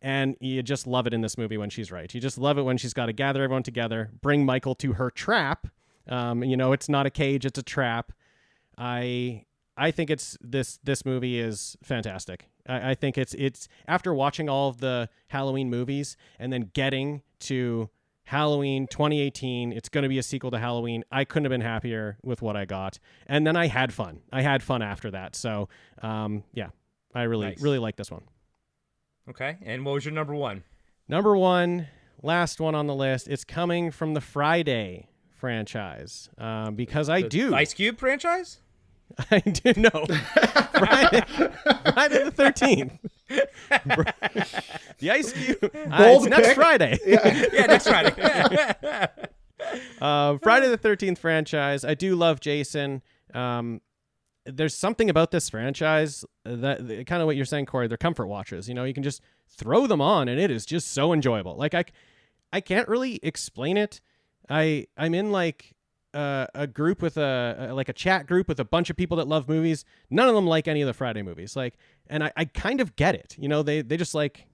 S5: And you just love it in this movie when she's right. You just love it when she's got to gather everyone together, bring Michael to her trap. It's not a cage, it's a trap. I think it's this movie is fantastic. I think it's after watching all of the Halloween movies and then getting to Halloween 2018, it's going to be a sequel to Halloween. I couldn't have been happier with what I got. And then I had fun. After that. So, I really like this one.
S3: Okay, and what was your number one?
S5: Number one, last one on the list. It's coming from the Friday franchise because I do.
S3: Ice Cube franchise?
S5: I do know. Friday the 13th. The Ice Cube. It's next Friday.
S3: Yeah, next Friday.
S5: Friday the 13th franchise. I do love Jason. There's something about this franchise that kind of what you're saying, Corey, they're comfort watches. You can just throw them on and it is just so enjoyable. Like I can't really explain it. I'm in like a group with a chat group with a bunch of people that love movies. None of them like any of the Friday movies. And I kind of get it. They just like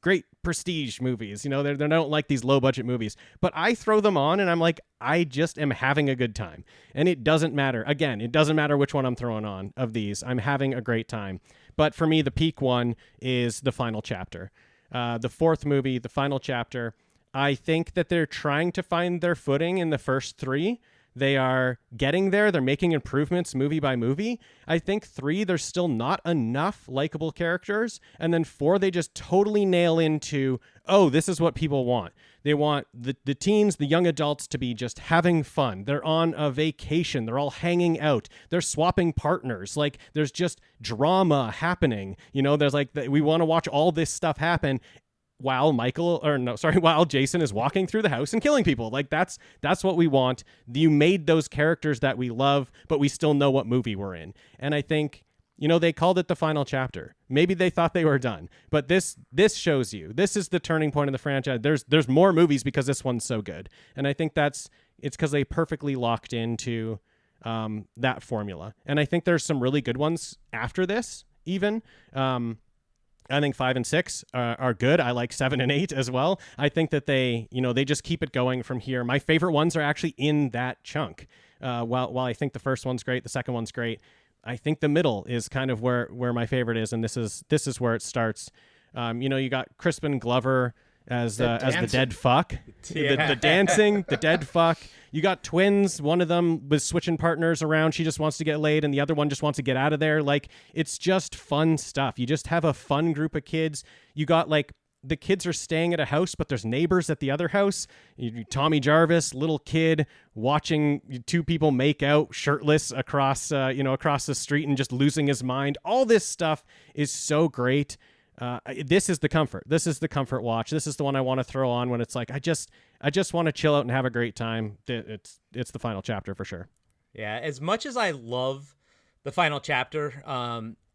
S5: great prestige movies. They don't like these low budget movies, but I throw them on and I'm like, I just am having a good time. And it doesn't matter. Again, it doesn't matter which one I'm throwing on of these. I'm having a great time. But for me, the peak one is the final chapter. The fourth movie, the final chapter. I think that they're trying to find their footing in the first three. They are getting there. They're making improvements movie by movie. I think 3, there's still not enough likable characters. And then 4, they just totally nail into, oh, this is what people want. They want the teens, the young adults to be just having fun. They're on a vacation. They're all hanging out. They're swapping partners. Like, there's just drama happening. There's like, we want to watch all this stuff happen while Jason is walking through the house and killing people. Like, that's what we want. You made those characters that we love, but we still know what movie we're in. And I think, they called it the final chapter. Maybe they thought they were done, but this shows you, this is the turning point of the franchise. There's more movies because this one's so good. And I think it's because they perfectly locked into that formula. And I think there's some really good ones after this, even. I think 5 and 6 are good. I like 7 and 8 as well. I think that they just keep it going from here. My favorite ones are actually in that chunk. While I think the first one's great, the second one's great, I think the middle is kind of where my favorite is, and this is where it starts. You got Crispin Glover as the dead fuck, the dancing, the dead fuck. You got twins. One of them was switching partners around. She just wants to get laid, and the other one just wants to get out of there. Like, it's just fun stuff. You just have a fun group of kids. You got like the kids are staying at a house, but there's neighbors at the other house. Tommy Jarvis, little kid, watching two people make out shirtless across the street and just losing his mind. All this stuff is so great. This is the comfort. This is the comfort watch. This is the one I want to throw on when it's like, I just want to chill out and have a great time. It's the final chapter for sure.
S3: Yeah. As much as I love the final chapter,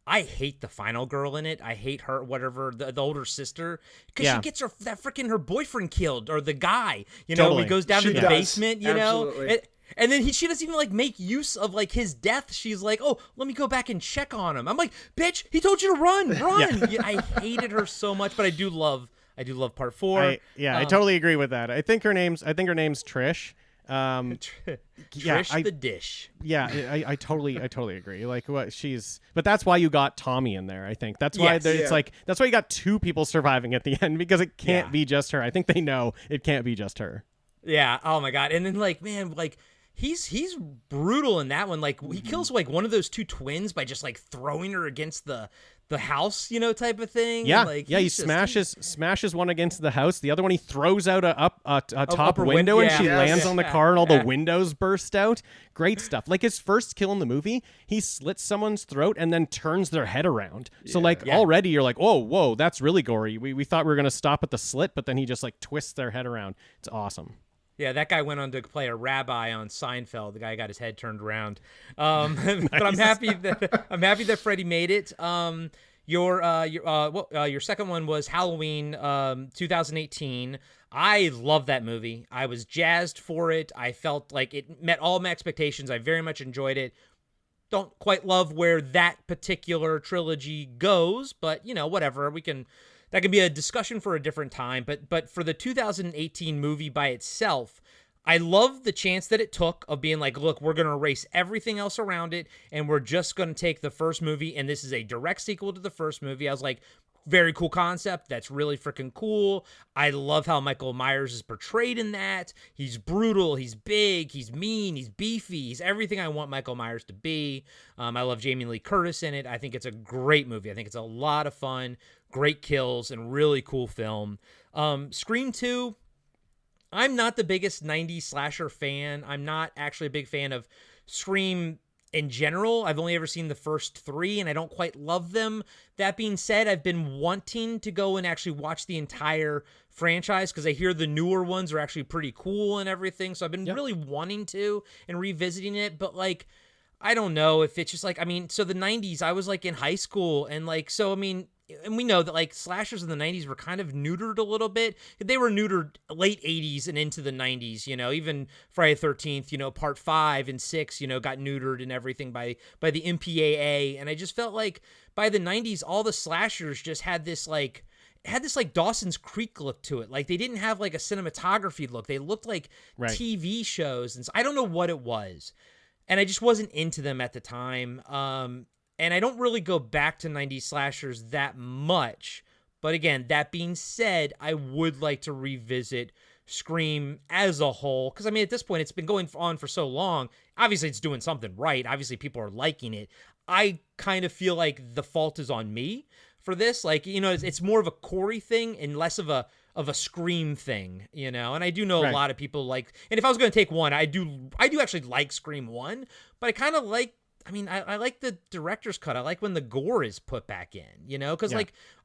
S3: I hate the final girl in it. I hate her, whatever, the older sister, because she gets her boyfriend killed, or the guy,
S5: Totally.
S3: When he goes down to the basement,
S4: Absolutely.
S3: and then she doesn't even like make use of like his death. She's like, oh, let me go back and check on him. I'm like, bitch, he told you to run. Yeah, I hated her so much, but I do love part 4.
S5: I totally agree with that. I think her name's Trish.
S3: Trish the dish.
S5: Yeah, I totally agree. Like but that's why you got Tommy in there. I think that's why it's like that's why you got two people surviving at the end, because it can't be just her. I think they know it can't be just her.
S3: Yeah. Oh my God. And then like, man, like he's brutal in that one. Like he kills like one of those two twins by just like throwing her against the house, type of thing.
S5: Yeah,
S3: and, like,
S5: he smashes one against the house. The other one he throws out a top window, and she lands on the car, and all the windows burst out. Great stuff. Like his first kill in the movie, he slits someone's throat and then turns their head around. So already you're like, whoa, that's really gory. We thought we were gonna stop at the slit, but then he just like twists their head around. It's awesome.
S3: Yeah, that guy went on to play a rabbi on Seinfeld. The guy got his head turned around. But I'm happy that Freddie made it. Your second one was Halloween 2018. I love that movie. I was jazzed for it. I felt like it met all my expectations. I very much enjoyed it. Don't quite love where that particular trilogy goes, but whatever. That can be a discussion for a different time, but for the 2018 movie by itself, I love the chance that it took of being like, look, we're going to erase everything else around it, and we're just going to take the first movie, and this is a direct sequel to the first movie. I was like, very cool concept. That's really freaking cool. I love how Michael Myers is portrayed in that. He's brutal. He's big. He's mean. He's beefy. He's everything I want Michael Myers to be. I love Jamie Lee Curtis in it. I think it's a great movie. I think it's a lot of fun. Great kills and really cool film. Scream 2, I'm not the biggest 90s slasher fan. I'm not actually a big fan of Scream in general. I've only ever seen the first 3, and I don't quite love them. That being said, I've been wanting to go and actually watch the entire franchise because I hear the newer ones are actually pretty cool and everything. So I've been really wanting to and revisiting it, but like, I don't know if it's just like, so the 90s, I was like in high school, and like, and we know that like slashers in the 90s were kind of neutered a little bit. They were neutered late 80s and into the 90s, even Friday the 13th, part 5 and 6, got neutered and everything by the MPAA. And I just felt like by the 90s, all the slashers just had this Dawson's Creek look to it. Like they didn't have like a cinematography look. They looked like TV shows. And so I don't know what it was. And I just wasn't into them at the time. And I don't really go back to 90s slashers that much. But again, that being said, I would like to revisit Scream as a whole. Because, at this point, it's been going on for so long. Obviously, it's doing something right. Obviously, people are liking it. I kind of feel like the fault is on me for this. Like, it's more of a Corey thing and less of a Scream thing, And I do know a lot of people like... And if I was going to take one, I do actually like Scream 1. But I kind of like... I like the director's cut. I like when the gore is put back in, because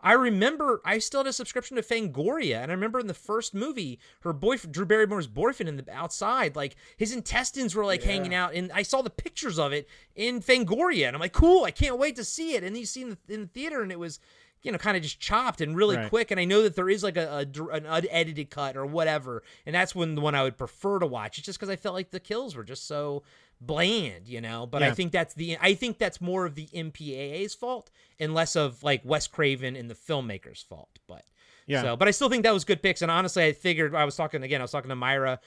S3: I remember I still had a subscription to Fangoria, and I remember in the first movie, her boyfriend, Drew Barrymore's boyfriend, in the outside, like his intestines were like hanging out, and I saw the pictures of it in Fangoria, and I'm like, cool, I can't wait to see it. And then you see in the theater, and it was, kind of just chopped and really quick. And I know that there is like an unedited cut or whatever, and that's the one I would prefer to watch. It's just because I felt like the kills were just so bland, but I think that's more of the MPAA's fault and less of like Wes Craven and the filmmaker's fault. But but I still think that was good picks. And honestly, I was talking to Myra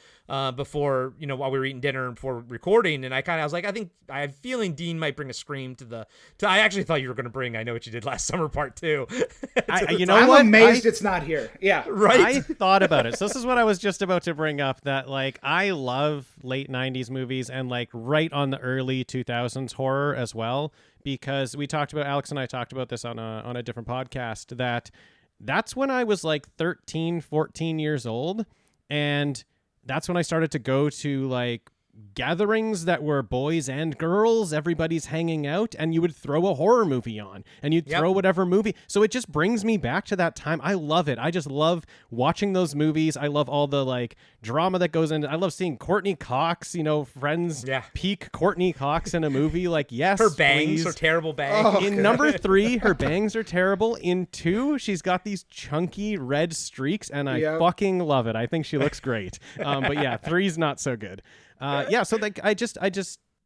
S3: before, while we were eating dinner and before recording, and I was like, I have a feeling Dean might bring a Scream to I actually thought you were going to bring I Know What You Did Last Summer Part 2.
S4: I'm amazed it's not here. Yeah.
S3: Right.
S5: I thought about it. So this is what I was just about to bring up, that like I love late 90s movies and like right on the early 2000s horror as well, because Alex and I talked about this on a different podcast, that that's when I was like 13, 14 years old. And that's when I started to go to like gatherings that were boys and girls. Everybody's hanging out, and you would throw a horror movie on, and you'd throw whatever movie. So it just brings me back to that time. I love it. I just love watching those movies. I love all the like drama that goes into. I love seeing Courtney Cox, friends peak Courtney Cox in a movie. Like, yes,
S3: her bangs
S5: please.
S3: are terrible bangs.
S5: In number 3, her bangs are terrible. In 2, she's got these chunky red streaks, and I fucking love it. I think she looks great. But yeah, 3's not so good. So like I just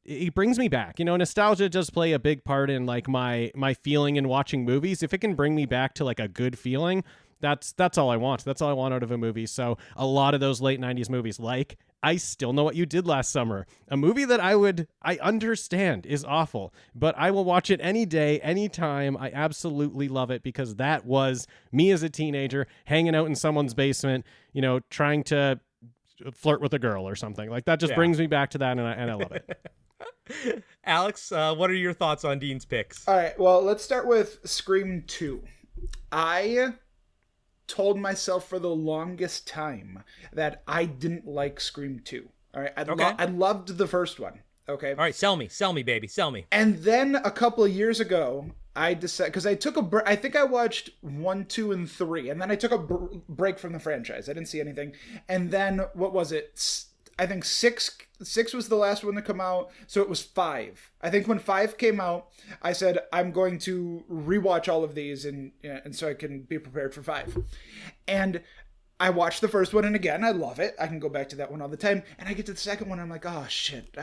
S5: it brings me back. Nostalgia does play a big part in like my feeling in watching movies. If it can bring me back to like a good feeling, that's all I want. That's all I want out of a movie. So a lot of those late 90s movies, like I Still Know What You Did Last Summer, a movie that I understand is awful, but I will watch it any day, anytime. I absolutely love it because that was me as a teenager hanging out in someone's basement, trying to flirt with a girl or something. Like that just brings me back to that, and I love it.
S3: Alex, what are your thoughts on Dean's picks?
S4: All right, well, let's start with Scream 2. I told myself for the longest time that I didn't like Scream 2. All right, I loved the first one. Okay. All
S3: right, sell me, baby, sell me.
S4: And then a couple of years ago, I decided, because I took I think I watched 1, 2, and 3, and then I took a break from the franchise. I didn't see anything. And then, what was it? I think 6 was the last one to come out, so it was 5. I think when 5 came out, I said, I'm going to rewatch all of these, and so I can be prepared for 5. And I watched the first one, and again, I love it. I can go back to that one all the time. And I get to the second one, I'm like, oh, shit,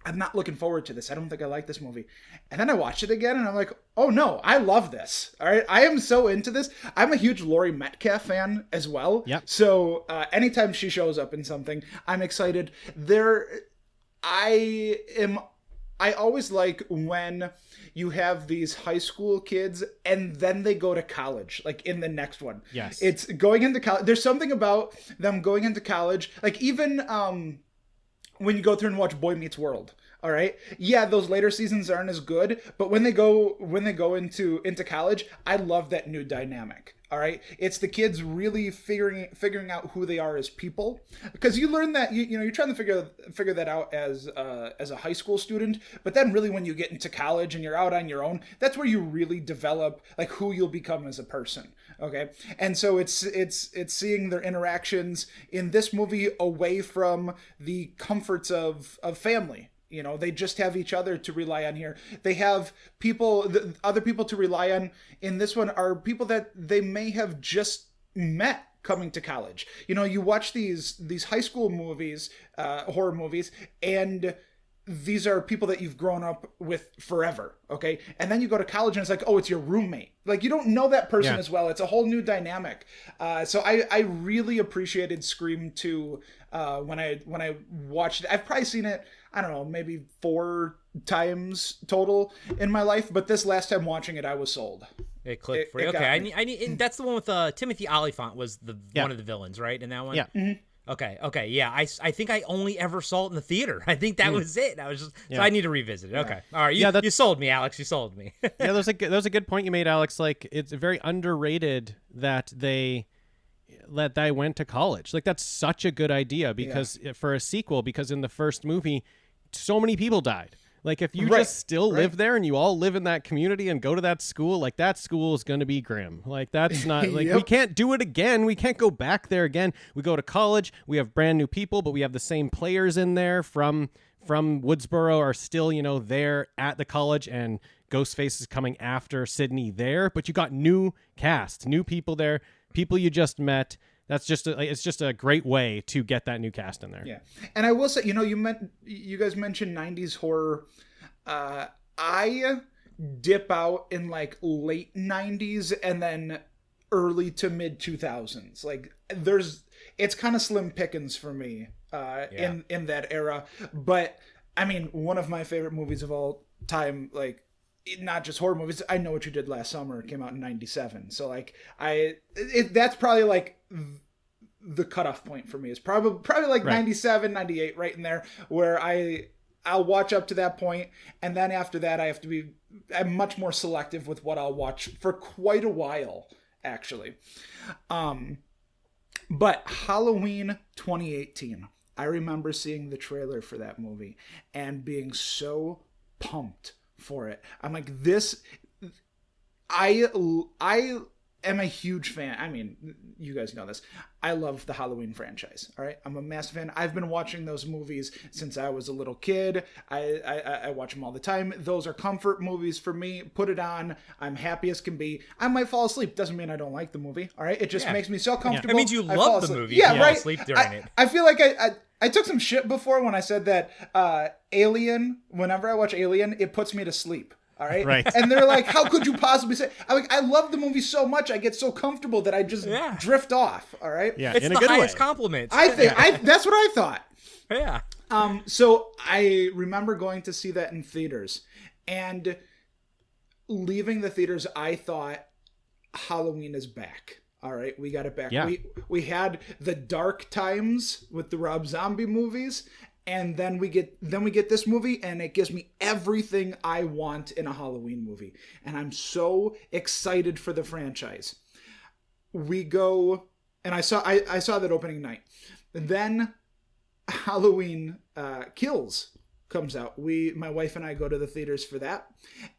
S4: I'm not looking forward to this. I don't think I like this movie. And then I watched it again, and I'm like, oh no, I love this. All right, I am so into this. I'm a huge Laurie Metcalf fan as well.
S5: Yep.
S4: So anytime she shows up in something, I'm excited. I always like when you have these high school kids and then they go to college, like in the next one.
S5: Yes.
S4: It's going into college. There's something about them going into college, like even when you go through and watch Boy Meets World, all right? Yeah, those later seasons aren't as good, but when they go into college, I love that new dynamic. All right, it's the kids really figuring out who they are as people, because you learn that you're trying to figure that out as a high school student, but then really when you get into college and you're out on your own, that's where you really develop like who you'll become as a person. Okay, and so it's seeing their interactions in this movie away from the comforts of family. They just have each other to rely on here. They have other people to rely on in this one are people that they may have just met coming to college. You watch these high school movies, horror movies, and these are people that you've grown up with forever, okay? And then you go to college and it's like, oh, it's your roommate. Like, you don't know that person as well. It's a whole new dynamic. So I really appreciated Scream 2 when I watched it. I've probably seen it, I don't know, maybe 4 times total in my life, but this last time watching it, I was sold.
S3: It clicked for you. Okay, I need. And that's the one with Timothy Olyphant was one of the villains, right? In that one.
S5: Yeah.
S4: Mm-hmm.
S3: Okay, yeah. I think I only ever saw it in the theater. I think that was it. I was just so I need to revisit it. Okay, all right. You sold me, Alex. You sold me.
S5: Yeah, that was a good point you made, Alex. Like, it's very underrated that they went to college. Like, that's such a good idea because for a sequel, because in the first movie, so many people died. Like, if you just still live there and you all live in that community and go to that school, like, that school is going to be grim. Like, that's not, like, we can't do it again. We can't go back there again. We go to college. We have brand new people, but we have the same players in there from Woodsboro are still, there at the college, and Ghostface is coming after Sydney there. But you got new cast, new people there, people you just met. That's it's just a great way to get that new cast in there.
S4: Yeah. And I will say, you guys mentioned 90s horror. I dip out in like late 90s and then early to mid 2000s. Like it's kind of slim pickings for me in that era. But I mean, one of my favorite movies of all time, like, not just horror movies, I Know What You Did Last Summer came out in 97. So like that's probably like the cutoff point for me is probably like 97, 98, right in there, where I'll watch up to that point, and then after that I'm much more selective with what I'll watch for quite a while actually. But Halloween 2018, I remember seeing the trailer for that movie and being so pumped for it. I'm like, this, I am a huge fan. I mean, you guys know this. I love the Halloween franchise. All right, I'm a massive fan. I've been watching those movies since I was a little kid. I watch them all the time. Those are comfort movies for me. Put it on. I'm happy as can be. I might fall asleep. Doesn't mean I don't like the movie. All right, it just makes me so comfortable.
S3: It means you love the movie.
S4: Yeah,
S3: if you
S4: right.
S3: Fall asleep during it.
S4: I feel like I took some shit before when I said that Alien. Whenever I watch Alien, it puts me to sleep. All right.
S5: Right.
S4: And they're like, how could you possibly say? I love the movie so much. I get so comfortable that I just drift off. All right.
S5: Yeah.
S3: It's
S5: in
S3: the
S5: a good
S3: highest
S5: way.
S3: compliment.
S4: I think that's what I thought.
S3: Yeah.
S4: So I remember going to see that in theaters, and leaving the theaters, I thought Halloween is back. All right, we got it back.
S5: Yeah.
S4: We had the dark times with the Rob Zombie movies, and then we get this movie, and it gives me everything I want in a Halloween movie, and I'm so excited for the franchise. We go, and I saw that opening night, and then Halloween Kills comes out. My wife and I go to the theaters for that,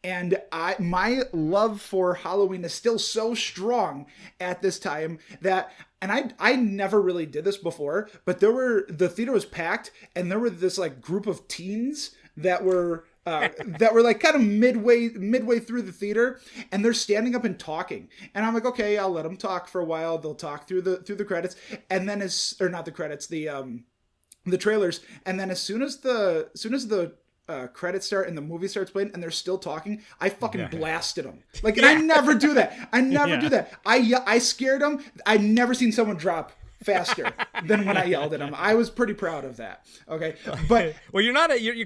S4: and my love for Halloween is still so strong at this time that, and I never really did this before, but the theater was packed, and there were this like group of teens that were like kind of midway through the theater, and they're standing up and talking, and I'm like, okay, I'll let them talk for a while. They'll talk through the credits, and then not the credits, the trailers, and then as soon as the credits start and the movie starts playing and they're still talking, I fucking blasted them. Like, and I never do that. I never do that. I scared them. I've never seen someone drop faster than when I yelled at them. I was pretty proud of that. Okay, but
S3: well, you're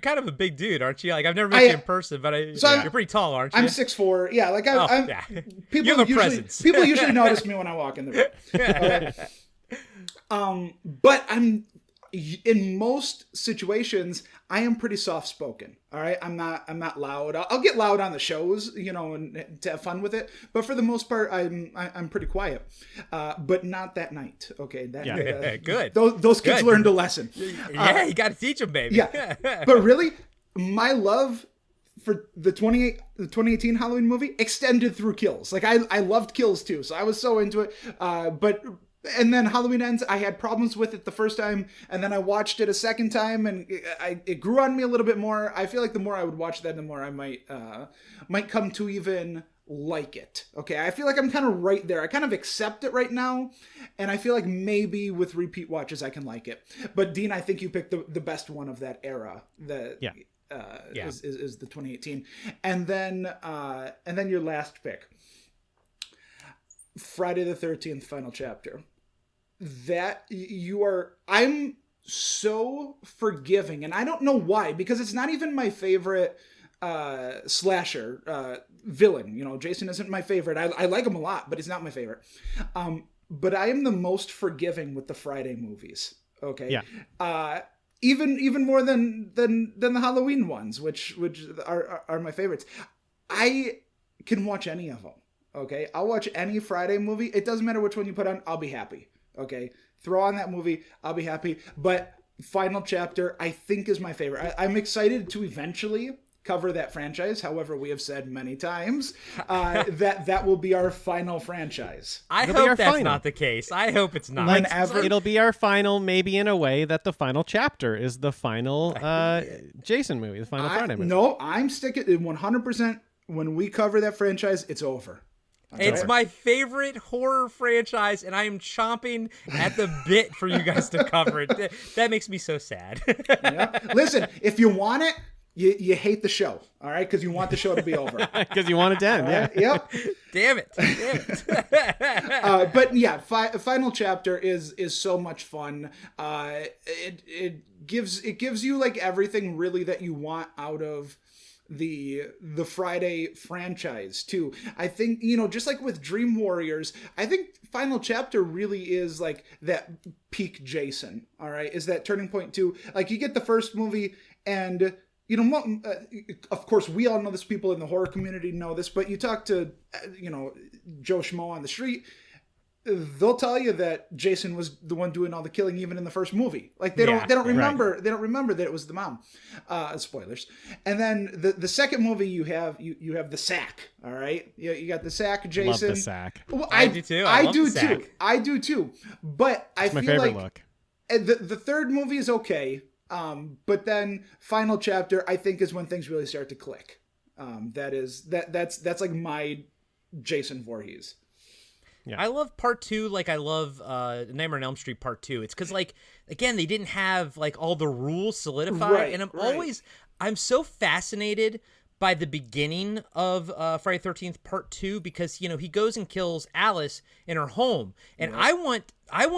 S3: kind of a big dude, aren't you? Like, I've never met you in person, but you're pretty tall, aren't you?
S4: I'm 6'4". Yeah, like people
S3: you have a
S4: usually
S3: presence.
S4: people usually notice me when I walk in the room. Okay? But in most situations, I am pretty soft-spoken. All right, I'm not loud. I'll get loud on the shows, and to have fun with it. But for the most part, I'm pretty quiet. But not that night. Okay,
S3: good.
S4: Those kids
S3: Good.
S4: learned a lesson.
S3: You got to teach them, baby.
S4: Yeah, but really, my love for the 2018 Halloween movie extended through Kills. Like, I loved Kills too, so I was so into it. And then Halloween Ends, I had problems with it the first time, and then I watched it a second time, and it grew on me a little bit more. I feel like the more I would watch that, the more I might come to even like it. Okay, I feel like I'm kind of right there. I kind of accept it right now, and I feel like maybe with repeat watches I can like it. But Dean, I think you picked the best one of that era. Is the 2018, and then your last pick, Friday the 13th final chapter. I'm so forgiving, and I don't know why, because it's not even my favorite slasher villain. Jason isn't my favorite. I like him a lot, but he's not my favorite. But I am the most forgiving with the Friday movies. Okay. Yeah. Even more than the Halloween ones, which are my favorites. I can watch any of them. Okay, I'll watch any Friday movie. It doesn't matter which one you put on. I'll be happy. Okay, throw on that movie. I'll be happy. But final chapter, I think, is my favorite. I'm excited to eventually cover that franchise. However, we have said many times that will be our final franchise.
S3: I hope that's not the case. I hope it's not.
S5: It'll be our final, maybe in a way that the final chapter is the final Jason movie, the final Friday movie.
S4: No, I'm sticking 100%. When we cover that franchise, it's over.
S3: It's my favorite horror franchise, and I am chomping at the bit for you guys to cover it. That makes me so sad.
S4: Yeah. Listen, if you want it, you hate the show, all right? Because you want the show to be over.
S5: Because you want it to end, yeah.
S4: Yep.
S3: Damn it.
S4: But yeah, final chapter is so much fun. It gives you like everything really that you want out of the Friday franchise too. I think, just like with Dream Warriors, I think final chapter really is like that peak Jason, all right? Is that turning point too. Like, you get the first movie and you know, of course, we all know this. People in the horror community know this, but you talk to, you know, Joe Schmo on the street, they'll tell you that Jason was the one doing all the killing, even in the first movie. Like they don't remember that it was the mom. Spoilers. And then the second movie, you have the sack. All right, you got the sack, Jason.
S5: Love the sack.
S4: Well,
S3: I do too. I love
S4: do
S3: the sack.
S4: too. I do too. But I
S5: It's my
S4: feel
S5: favorite
S4: like
S5: look.
S4: the third movie is okay. But then final chapter, I think, is when things really start to click. That's like my Jason Voorhees.
S3: Yeah. I love part 2 like I love Nightmare on Elm Street part 2. It's because, like, again, they didn't have like all the rules solidified,
S4: right,
S3: and
S4: right.
S3: I'm so fascinated by the beginning of Friday the 13th part 2 because, you know, he goes and kills Alice in her home, and I want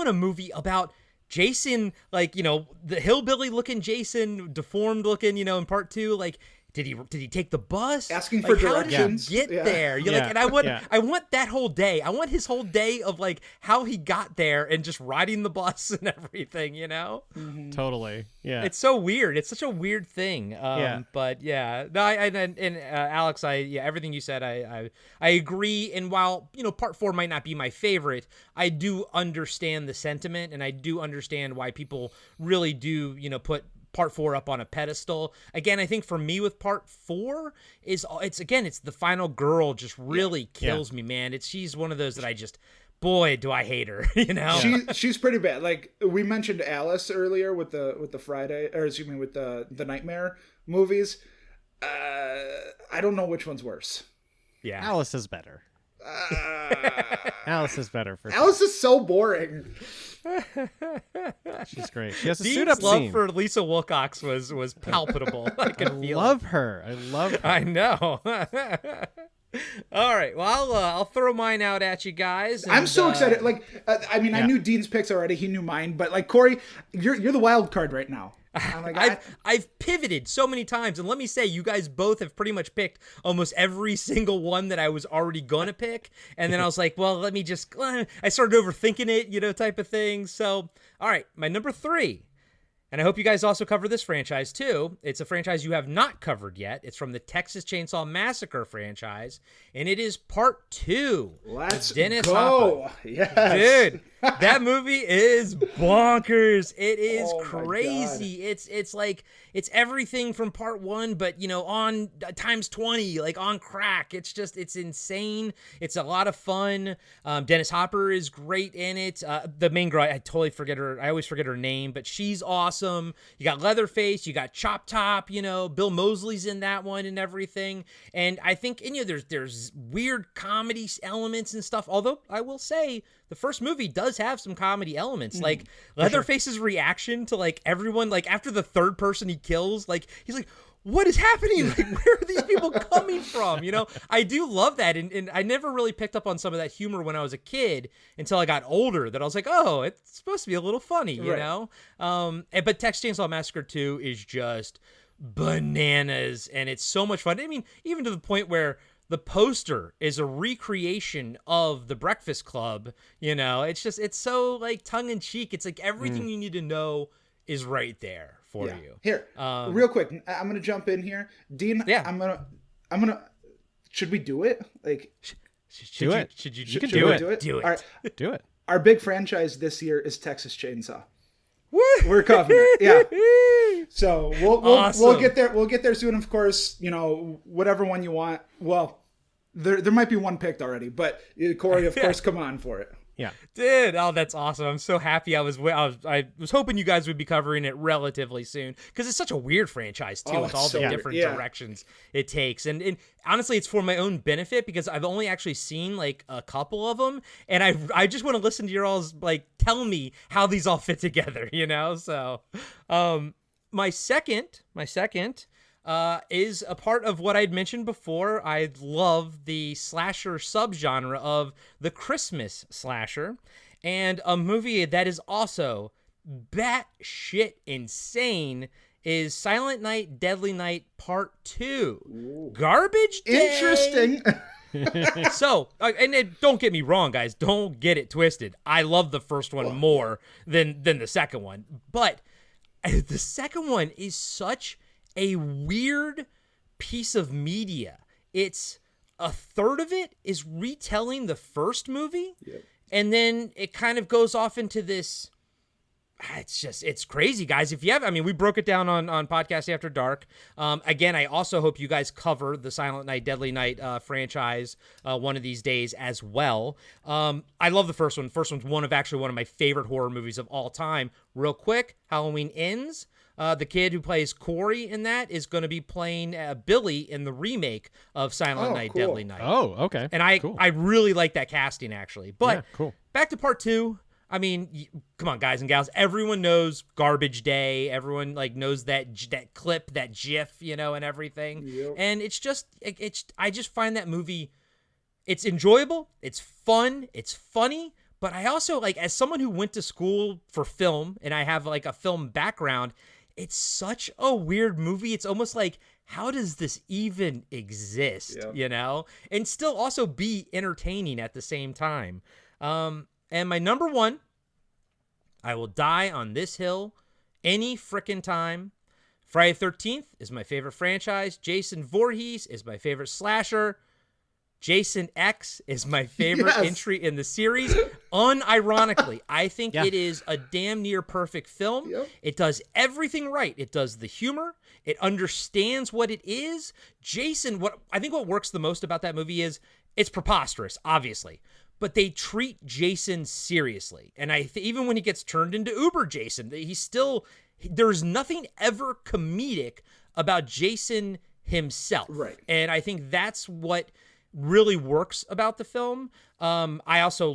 S3: a movie about Jason, like, you know, the hillbilly looking Jason, deformed looking, you know, in part 2, like, did he take the bus?
S4: Asking
S3: like,
S4: for directions.
S3: How did he get there? You're
S5: Yeah.
S3: like, and I want that whole day. I want his whole day of like how he got there and just riding the bus and everything, you know?
S4: Mm-hmm.
S5: Totally. Yeah.
S3: It's so weird. It's such a weird thing.
S5: Yeah.
S3: But yeah, no, Alex, everything you said, I agree. And while, you know, part 4 might not be my favorite, I do understand the sentiment, and I do understand why people really do, you know, put part 4 up on a pedestal. Again, I think for me with part 4 it's the final girl just really kills me, man. She's one of those that I just, boy, do I hate her, you know?
S4: She's pretty bad. Like we mentioned Alice earlier with the Friday, or excuse me, with the Nightmare movies. I don't know which one's worse.
S3: Yeah.
S5: Alice is better. Alice is better for sure.
S4: Alice is so boring.
S5: She's great. She has a
S3: Dean's
S5: suit up
S3: love
S5: scene.
S3: for Lisa Wilcox was palpable. I could feel
S5: love her. I love her.
S3: I know. All right. Well, I'll throw mine out at you guys. And,
S4: I'm so excited. Like, I mean, I knew Dean's picks already. He knew mine, but like Corey, you're the wild card right now. I'm like,
S3: I've pivoted so many times, and let me say, you guys both have pretty much picked almost every single one that I was already gonna pick, and then I was like, well, let me just. I started overthinking it, you know, type of thing. So, all right, my number 3. And I hope you guys also cover this franchise too. It's a franchise you have not covered yet. It's from the Texas Chainsaw Massacre franchise, and it is part 2.
S4: Let's
S3: Dennis
S4: go.
S3: Hopper.
S4: Yes.
S3: Dude, that movie is bonkers. It is
S4: Oh my
S3: crazy. It's like it's everything from part 1, but you know, on times 20, like on crack. It's insane. It's a lot of fun. Dennis Hopper is great in it. The main girl, I totally forget her. I always forget her name, but she's awesome. You got Leatherface, you got Chop Top, you know, Bill Moseley's in that one and everything. And I think, you know, there's weird comedy elements and stuff. Although I will say the first movie does have some comedy elements, like Leatherface's reaction to like everyone, like after the third person he kills, like he's like, what is happening? Like, where are these people coming from? You know, I do love that. And I never really picked up on some of that humor when I was a kid until I got older, that I was like, oh, it's supposed to be a little funny, you know? But Texas Chainsaw Massacre 2 is just bananas, and it's so much fun. I mean, even to the point where the poster is a recreation of The Breakfast Club, you know? It's so like tongue-in-cheek. It's like everything you need to know is right there for you.
S4: Here, real quick, I'm gonna jump in here, Dean.
S3: Yeah.
S4: I'm gonna. Should we do it? Like,
S3: Should you
S5: can
S3: do
S5: do
S3: it?
S5: it.
S3: Do it.
S4: All right,
S5: Do it.
S4: our big franchise this year is Texas Chainsaw.
S3: Woo!
S4: We're covering it. Yeah. So we'll
S3: Awesome.
S4: get there. We'll get there soon. Of course, you know, whatever one you want. Well, there might be one picked already, but Corey, of course, come on for it.
S5: Yeah.
S3: Dude, oh, that's awesome. I'm so happy. I was hoping you guys would be covering it relatively soon, because it's such a weird franchise too,
S4: Oh,
S3: with
S4: it's
S3: all
S4: so
S3: the
S4: weird.
S3: different
S4: Yeah.
S3: directions it takes. And honestly, it's for my own benefit, because I've only actually seen like a couple of them, and I just want to listen to your all's like tell me how these all fit together, you know? So, my second is a part of what I'd mentioned before. I love the slasher subgenre of the Christmas slasher, and a movie that is also batshit insane is Silent Night, Deadly Night Part 2. Garbage Day.
S4: Interesting.
S3: So, don't get me wrong, guys. Don't get it twisted. I love the first one more than the second one, but the second one is such a weird piece of media. It's a third of it is retelling the first movie, and then it kind of goes off into this. It's crazy, guys. If you have, I mean, we broke it down on Podcast After Dark. Again, I also hope you guys cover the Silent Night, Deadly Night franchise one of these days as well. I love the first one. The first one's one of my favorite horror movies of all time. Real quick, Halloween Ends. The kid who plays Corey in that is going to be playing Billy in the remake of Silent Night,
S4: cool.
S3: Deadly Night.
S5: Oh, okay.
S3: And I
S5: Cool.
S3: I really like that casting, actually. But
S5: cool.
S3: Back to part 2. I mean, come on, guys and gals. Everyone knows Garbage Day. Everyone knows that clip, that GIF, and everything.
S4: Yep.
S3: And I just find that movie, it's enjoyable, it's fun, it's funny. But I also, as someone who went to school for film and I have a film background, it's such a weird movie. It's almost like, how does this even exist? And still also be entertaining at the same time. And my number 1, I will die on this hill any frickin' time. Friday the 13th is my favorite franchise. Jason Voorhees is my favorite slasher. Jason X is my favorite entry in the series. Unironically, I think it is a damn near perfect film.
S4: Yep.
S3: It does everything right. It does the humor. It understands what it is. Jason, I think what works the most about that movie is it's preposterous, obviously. But they treat Jason seriously. And even when he gets turned into Uber Jason, there's nothing ever comedic about Jason himself.
S4: Right.
S3: And I think that's what really works about the film. I also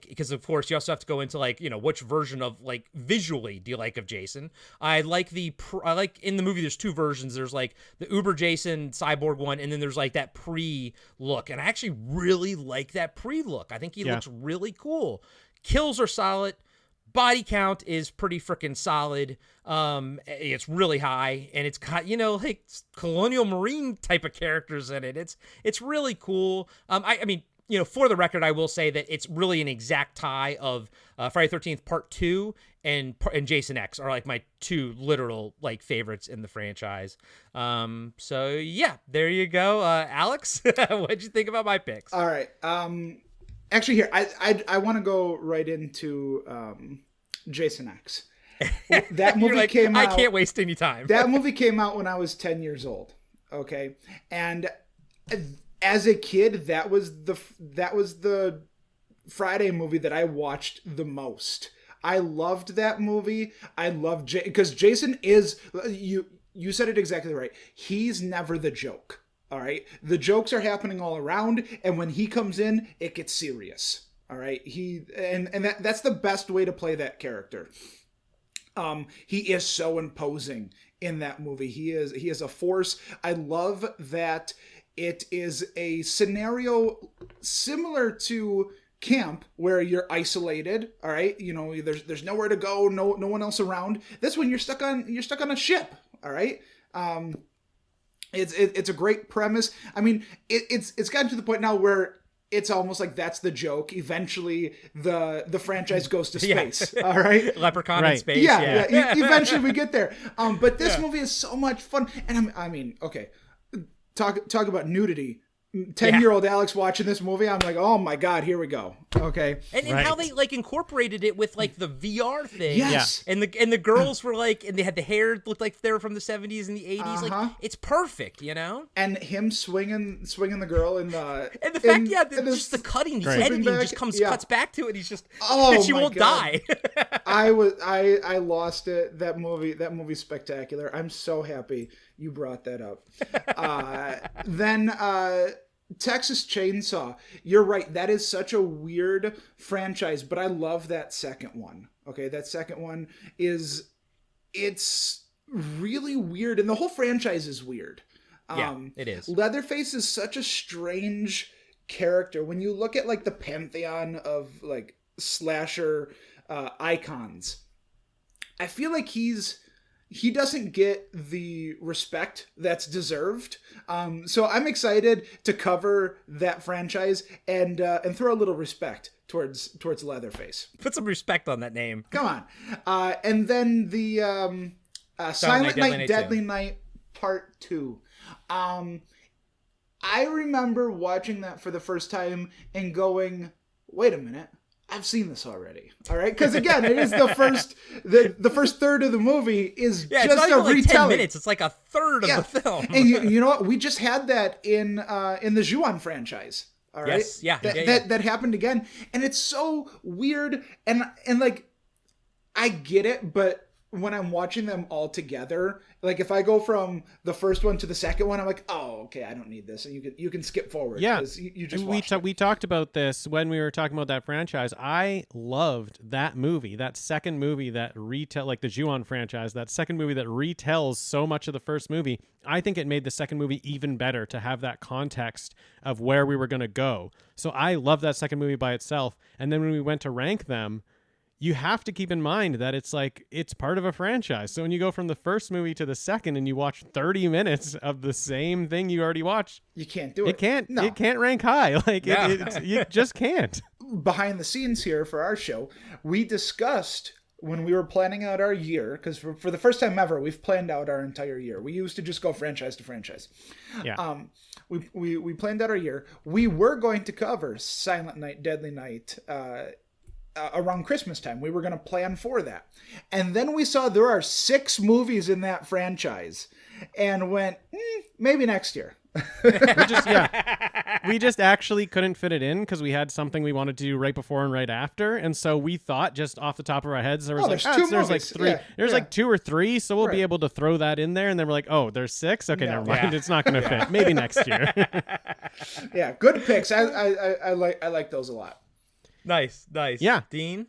S3: because of course you also have to go into which version of visually do you like of Jason. I like in the movie there's 2 versions. There's the Uber Jason cyborg one, and then there's that pre look, and I actually really like that pre look. I think he looks really cool. Kills are solid. Body count is pretty freaking solid. It's really high, and it's got colonial marine type of characters in it. It's really cool. I mean, for the record, I will say that it's really an exact tie of Friday the 13th Part 2 and Jason X are my 2 literal favorites in the franchise. So yeah, there you go. Alex, what'd you think about my picks?
S4: All right. Actually, here I want to go right into Jason X. That movie came out.
S3: I can't waste any time.
S4: That movie came out when I was 10 years old. Okay, and as a kid, that was the Friday movie that I watched the most. I loved that movie. I loved because Jason is you said it exactly right. He's never the joke. All right. The jokes are happening all around, and when he comes in, it gets serious. All right. That's the best way to play that character. He is so imposing in that movie. He is a force. I love that it is a scenario similar to camp where you're isolated. All right. There's nowhere to go. No one else around. This one you're stuck on a ship. All right. It's a great premise. I mean, it's gotten to the point now where it's almost like that's the joke. Eventually, the franchise goes to space. All right,
S3: Leprechaun in space.
S4: Yeah. Eventually, we get there. But this movie is so much fun, and I mean, okay, talk about nudity. 10-year-old Alex watching this movie, I'm like, oh my god, here we go. Okay,
S3: and how they incorporated it with the VR thing.
S4: Yes,
S3: and the girls were and they had the hair looked like they were from the 70s and the 80s. It's perfect,
S4: And him swinging the girl in the
S3: and the fact, just the cutting, the editing just cuts back to it. He's just she won't die.
S4: I lost it. That movie's spectacular. I'm so happy you brought that up. Then Texas Chainsaw. You're right. That is such a weird franchise, but I love that second one. Okay, that second one it's really weird, and the whole franchise is weird.
S3: It is.
S4: Leatherface is such a strange character. When you look at the pantheon of slasher icons, I feel like he doesn't get the respect that's deserved. So I'm excited to cover that franchise and throw a little respect towards Leatherface.
S3: Put some respect on that name.
S4: Come on. And then the Silent Night, Deadly Night Part 2. I remember watching that for the first time and going, wait a minute, I've seen this already. All right? Because again, it is the first third of the movie is
S3: Yeah,
S4: just
S3: it's not
S4: a
S3: even like 10
S4: retelling.
S3: minutes. It's like a third of the film.
S4: And you know what? We just had that in the Ju-on franchise. All right?
S3: Yes, yeah,
S4: That happened again. And it's so weird. And like, I get it, but when I'm watching them all together, like if I go from the first one to the second one, I'm like, oh, okay, I don't need this, and you can skip forward.
S5: Yeah,
S4: you just watched it.
S5: we talked about this when we were talking about that franchise. I loved that movie, that second movie that like the Ju-on franchise, that second movie that retells so much of the first movie. I think it made the second movie even better to have that context of where we were going to go. So I love that second movie by itself. And then when we went to rank them, you have to keep in mind that it's part of a franchise. So when you go from the first movie to the second and you watch 30 minutes of the same thing you already watched,
S4: You can't do it.
S5: It can't rank high. Like you just can't.
S4: Behind the scenes here for our show, we discussed when we were planning out our year, because for the first time ever, we've planned out our entire year. We used to just go franchise to franchise.
S5: Yeah.
S4: We planned out our year. We were going to cover Silent Night, Deadly Night, around Christmas time. We were going to plan for that. And then we saw there are 6 movies in that franchise and went, maybe next year.
S5: We just actually couldn't fit it in because we had something we wanted to do right before and right after. And so we thought just off the top of our heads, there was
S4: there's
S5: like 3.
S4: Yeah,
S5: there's like 2 or 3. So we'll
S4: Right.
S5: be able to throw that in there. And then we're like, oh, there's 6. Okay,
S4: No.
S5: never mind. It's not going to fit. Maybe next year.
S4: Yeah, good picks. I like those a lot.
S3: Nice.
S5: Yeah.
S3: Dean?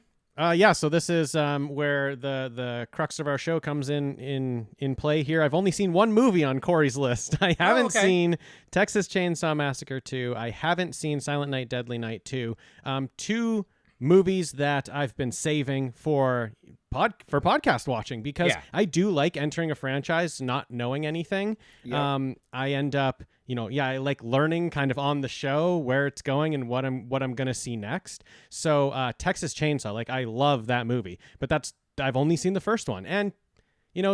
S5: So this is where the crux of our show comes in play here. I've only seen one movie on Corey's list. I haven't seen Texas Chainsaw Massacre 2. I haven't seen Silent Night, Deadly Night 2. 2 movies that I've been saving for podcast watching because I do like entering a franchise not knowing anything.
S4: Yeah.
S5: I end up, I like learning kind of on the show where it's going and what I'm going to see next. So Texas Chainsaw, like I love that movie, but I've only seen the first one. And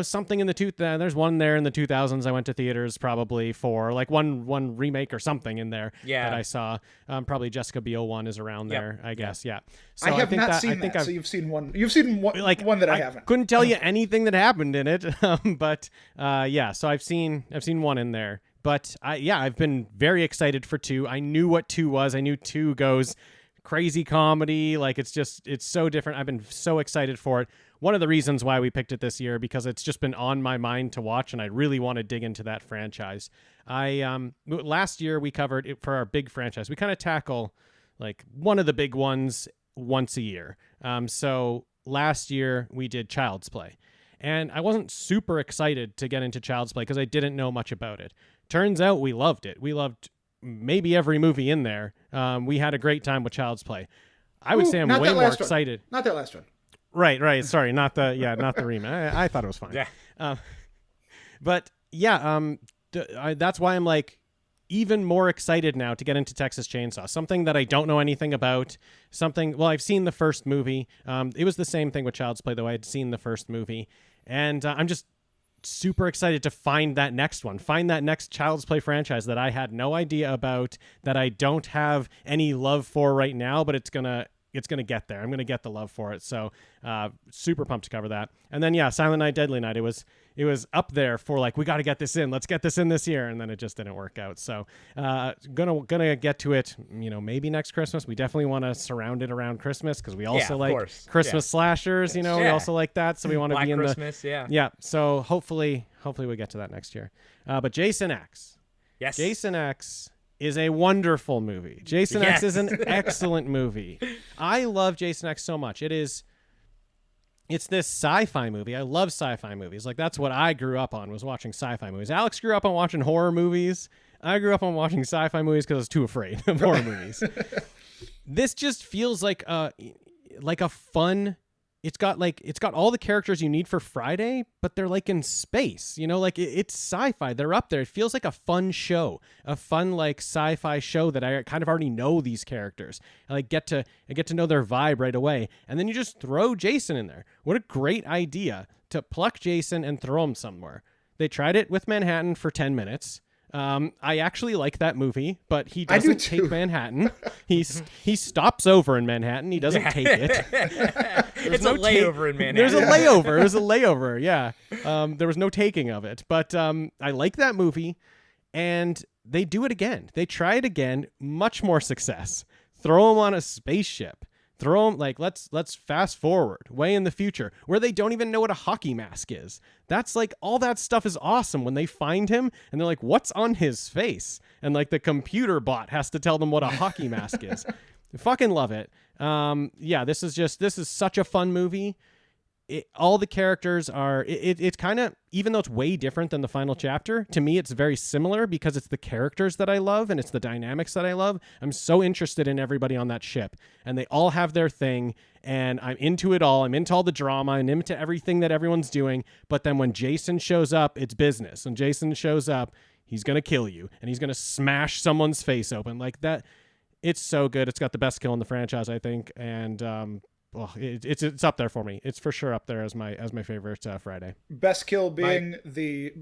S5: something in the there's one there in the 2000s I went to theaters probably for like one remake or something in there that I saw. Probably Jessica Biel one is around there, I guess. Yeah. So
S4: I have
S5: think
S4: not
S5: that,
S4: seen
S5: I think
S4: that.
S5: I've,
S4: So you've seen one. You've seen one, like one that I haven't.
S5: Couldn't tell you anything that happened in it, but so I've seen one in there. But I've been very excited for 2. I knew what 2 was. I knew 2 goes crazy comedy. Like it's so different. I've been so excited for it. One of the reasons why we picked it this year, because it's just been on my mind to watch, and I really want to dig into that franchise. Last year we covered it for our big franchise. We kind of tackle like one of the big ones once a year. So last year we did Child's Play, and I wasn't super excited to get into Child's Play because I didn't know much about it. Turns out we loved it. We loved maybe every movie in there. We had a great time with Child's Play. I would say I'm way more excited.
S4: Not that last one.
S5: Right. Sorry, not the remake. I thought it was fine.
S3: Yeah.
S5: That's why I'm like even more excited now to get into Texas Chainsaw. Something that I don't know anything about. I've seen the first movie. It was the same thing with Child's Play, though. I had seen the first movie, and I'm just super excited to find that next one. Find that next Child's Play franchise that I had no idea about, that I don't have any love for right now, but it's gonna get there. I'm gonna get the love for it. So super pumped to cover that. And then Silent Night, Deadly Night. It was up there for like, we got to get this in. Let's get this in this year, and then it just didn't work out. So gonna get to it. Maybe next Christmas. We definitely want to surround it around Christmas because we also like Christmas slashers. We also like that. So we want to be in
S3: Christmas,
S5: yeah. So hopefully we get to that next year. But Jason X.
S3: Yes.
S5: Jason X is a wonderful movie. Jason X is an excellent movie. I love Jason X so much. It's this sci-fi movie. I love sci-fi movies. Like that's what I grew up on, was watching sci-fi movies. Alex grew up on watching horror movies. I grew up on watching sci-fi movies because I was too afraid of horror movies. This just feels like a fun. It's got all the characters you need for Friday, but they're like in space, it's sci-fi. They're up there. It feels like a fun show, a fun like sci-fi show that I kind of already know these characters. I get to know their vibe right away. And then you just throw Jason in there. What a great idea to pluck Jason and throw him somewhere. They tried it with Manhattan for 10 minutes. I actually like that movie, but he
S4: I do
S5: doesn't take
S4: too.
S5: Manhattan. He stops over in Manhattan. He doesn't take it.
S3: It's a layover in Manhattan.
S5: There's a layover. There's a layover. Yeah. There was no taking of it, but I like that movie, and they do it again. They try it again, much more success. Throw him on a spaceship. Throw them, like, let's fast forward way in the future where they don't even know what a hockey mask is. That's like, all that stuff is awesome when they find him and they're like, what's on his face? And like the computer bot has to tell them what a hockey mask is. Fucking love it. Yeah, this is such a fun movie. All the characters are, it's kind of, even though it's way different than the final chapter, to me it's very similar because it's the characters that I love and it's the dynamics that I love. I'm so interested in everybody on that ship, and they all have their thing, and I'm into it all. I'm into all the drama and into everything that everyone's doing. But then when Jason shows up, it's business. When Jason shows up, he's going to kill you, and he's going to smash someone's face open like that. It's so good. It's got the best kill in the franchise, I think. And, well, it's up there for me. It's for sure up there as my favorite Friday.
S4: Best kill being the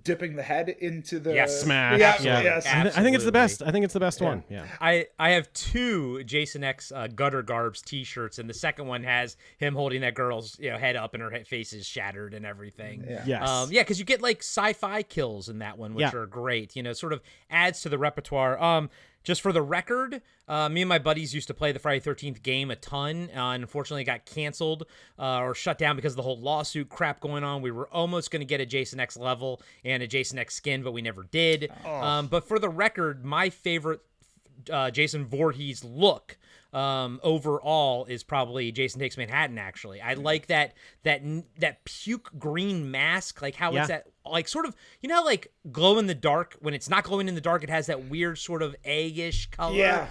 S4: dipping the head into the
S5: smash.
S4: Yeah,
S3: Absolutely.
S4: yes.
S5: I think it's the best. I think it's the best one. Yeah.
S3: I have 2 Jason X Gutter Garbs T-shirts, and the second one has him holding that girl's head up and her face is shattered and everything.
S4: Yeah.
S5: Yes.
S3: Because you get like sci-fi kills in that one, which are great. Sort of adds to the repertoire. Just for the record, me and my buddies used to play the Friday 13th game a ton. And unfortunately, it got canceled or shut down because of the whole lawsuit crap going on. We were almost going to get a Jason X level and a Jason X skin, but we never did. But for the record, my favorite Jason Voorhees look overall is probably Jason Takes Manhattan. Actually, I like that puke green mask, like how it's that, like, sort of, like glow in the dark. When it's not glowing in the dark, it has that weird sort of eggish color.
S4: Yeah.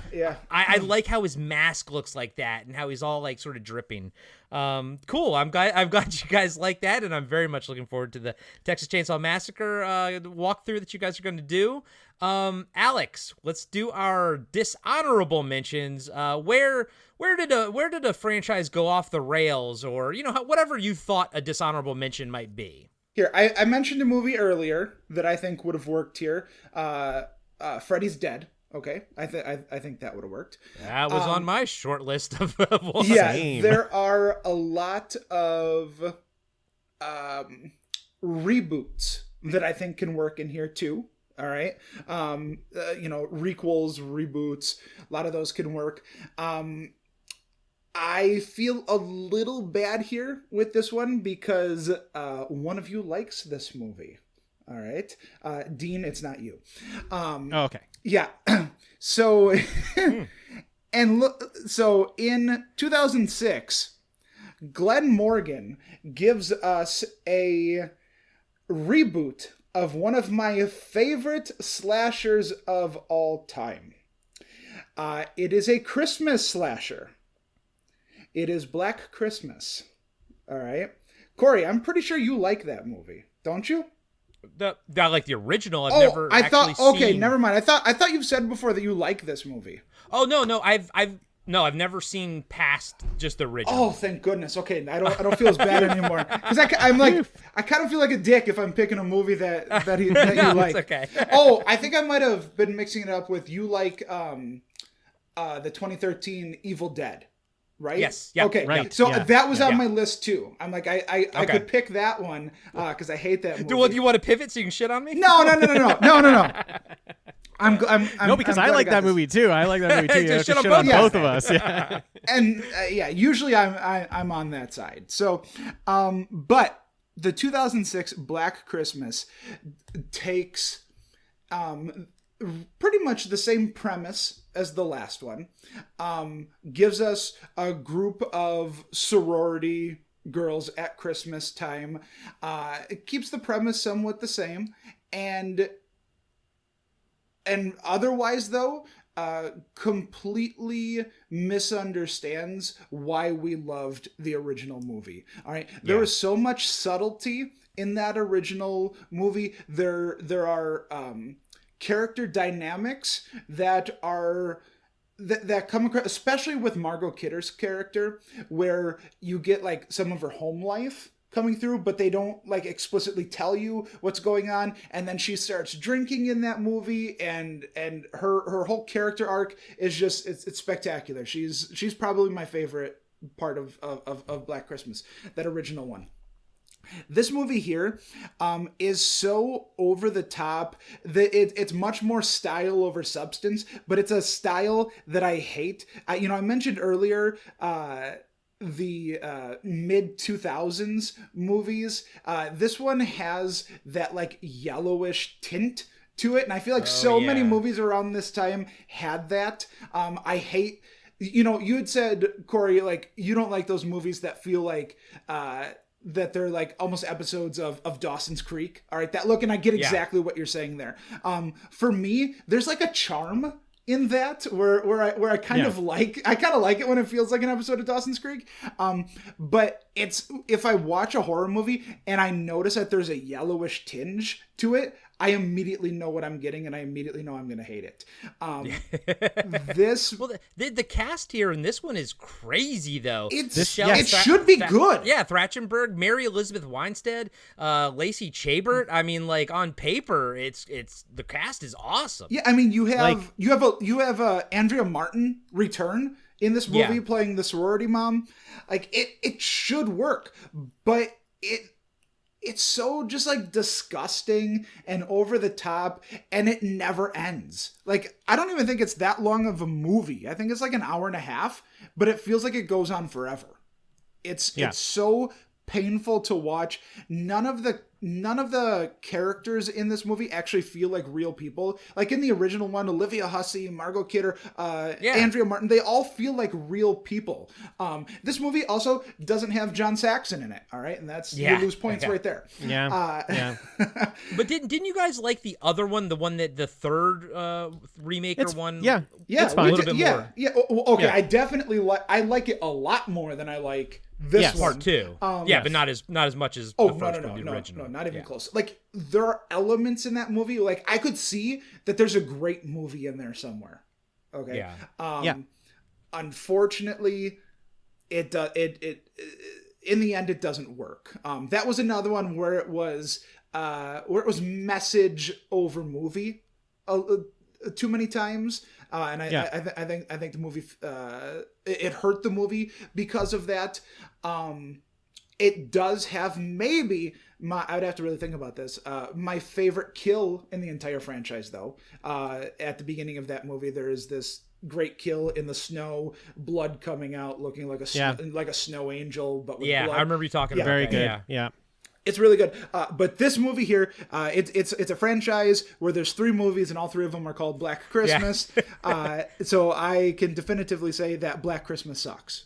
S3: I like how his mask looks like that and how he's all like sort of dripping. Cool. I'm glad you guys like that, and I'm very much looking forward to the Texas Chainsaw Massacre walkthrough that you guys are going to do. Alex, let's do our dishonorable mentions. Where did a franchise go off the rails, or whatever you thought a dishonorable mention might be?
S4: Here, I mentioned a movie earlier that I think would have worked here. Freddy's Dead. Okay, I think that would have worked.
S3: That was on my short list of ones.
S4: Yeah,
S5: Same.
S4: there are a lot of reboots that I think can work in here too. All right, requels, reboots, a lot of those can work. I feel a little bad here with this one because one of you likes this movie. All right, Dean, it's not you.
S5: Okay.
S4: Yeah. So, so in 2006, Glenn Morgan gives us a reboot of one of my favorite slashers of all time. It is a Christmas slasher. It is Black Christmas. All right. Corey, I'm pretty sure you like that movie, don't you?
S3: I like the original. I've never actually
S4: okay,
S3: seen...
S4: never mind. I thought you've said before that you like this movie.
S3: Oh, no, I've never seen past just the original.
S4: Oh, thank goodness. Okay, I don't feel as bad anymore because I'm like, I kind of feel like a dick if I'm picking a movie that you like.
S3: It's okay.
S4: Oh, I think I might have been mixing it up with you like the 2013 Evil Dead. Right?
S3: Yes. Yeah.
S4: Okay.
S5: Right.
S4: So
S5: Yeah.
S4: that was on my list too. I'm like, I
S3: Okay.
S4: could pick that one because I hate that movie.
S3: Do you want to pivot so you can shit on me?
S4: No. I'm
S5: No, because
S4: I'm
S5: I
S4: glad
S5: like
S4: got
S5: that
S4: this.
S5: movie too. I like that movie too. You have to
S3: Just
S5: shit on
S3: shit on
S5: both of us. Yeah.
S4: And usually I'm on that side. So, but the 2006 Black Christmas takes pretty much the same premise as the last one. Gives us a group of sorority girls at Christmas time. It keeps the premise somewhat the same, and otherwise though, completely misunderstands why we loved the original movie. All right, there was so much subtlety in that original movie. There are character dynamics that are that come across, especially with Margot Kidder's character, where you get like some of her home life coming through, but they don't like explicitly tell you what's going on. And then she starts drinking in that movie, and her whole character arc is just it's spectacular. She's probably my favorite part of Black Christmas, that original one. This movie here is so over the top that it's much more style over substance, but it's a style that I hate. I mentioned earlier the mid 2000s movies. This one has that like yellowish tint to it, and I feel like many movies around this time had that. I hate. You had said, Corey, like you don't like those movies that feel like that they're like almost episodes of Dawson's Creek. All right, that look, and I get exactly what you're saying there. For me, there's like a charm in that where I kind of like it when it feels like an episode of Dawson's Creek. But it's, if I watch a horror movie and I notice that there's a yellowish tinge to it, I immediately know what I'm getting, and I immediately know I'm going to hate it.
S3: The cast here in this one is crazy, though.
S4: It should be good.
S3: Yeah, Trachtenberg, Mary Elizabeth Winstead, Lacey Chabert. I mean, like on paper, it's the cast is awesome.
S4: Yeah, I mean, you have Andrea Martin return in this movie playing the sorority mom. Like it should work, but it's so just like disgusting and over the top, and it never ends. Like, I don't even think it's that long of a movie. I think it's like an hour and a half, but it feels like it goes on forever. It's so painful to watch. None of the characters in this movie actually feel like real people. Like in the original one, Olivia Hussey, Margot Kidder, Andrea Martin, they all feel like real people. This movie also doesn't have John Saxon in it. All right. And that's, you lose points right there.
S5: Yeah.
S3: But didn't you guys like the other one, the one that the third one?
S5: Yeah. It's fine.
S3: A little bit more.
S4: Yeah. Okay. I definitely like it a lot more than I like this one.
S3: Part two. But not as much as the first one, the original.
S4: No, not even close. Like, there are elements in that movie, like I could see that there's a great movie in there somewhere. Okay. Yeah. Unfortunately, it in the end it doesn't work. That was another one where it was message over movie too many times. And I think the movie it hurt the movie because of that. It does have maybe I would have to really think about this. My favorite kill in the entire franchise, though. At the beginning of that movie, there is this great kill in the snow, blood coming out, looking like a snow angel, but with blood.
S3: I remember you talking about
S5: very
S3: that.
S5: good. Yeah.
S4: It's really good. But this movie here, it's a franchise where there's 3 movies and all 3 of them are called Black Christmas. So I can definitively say that Black Christmas sucks.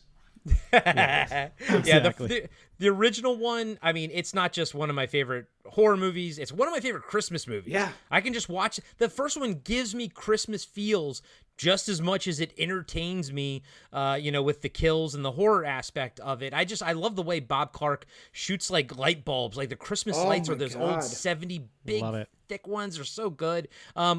S5: Exactly.
S3: The original one, I mean, it's not just one of my favorite horror movies, it's one of my favorite Christmas movies.
S4: Yeah.
S3: I can just watch. The first one gives me Christmas feels just as much as it entertains me, with the kills and the horror aspect of it. I love the way Bob Clark shoots like light bulbs, like the Christmas lights or those old 70 big thick ones are so good.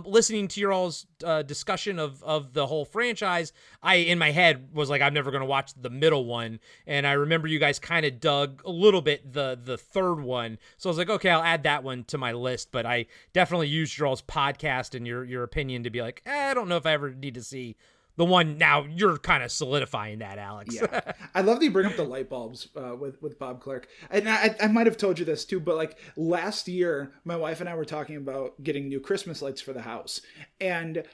S3: Listening to your all's discussion of the whole franchise, I in my head was like, I'm never going to watch the middle one. And I remember you guys kind of dug a little bit the third one. So I was like, okay, I'll add that one to my list. But I definitely used your all's podcast and your opinion to be like, I don't know if I ever need to see the one. Now you're kind of solidifying that, Alex.
S4: Yeah. I love that you bring up the light bulbs with Bob Clark. And I might have told you this too, but like last year, my wife and I were talking about getting new Christmas lights for the house. And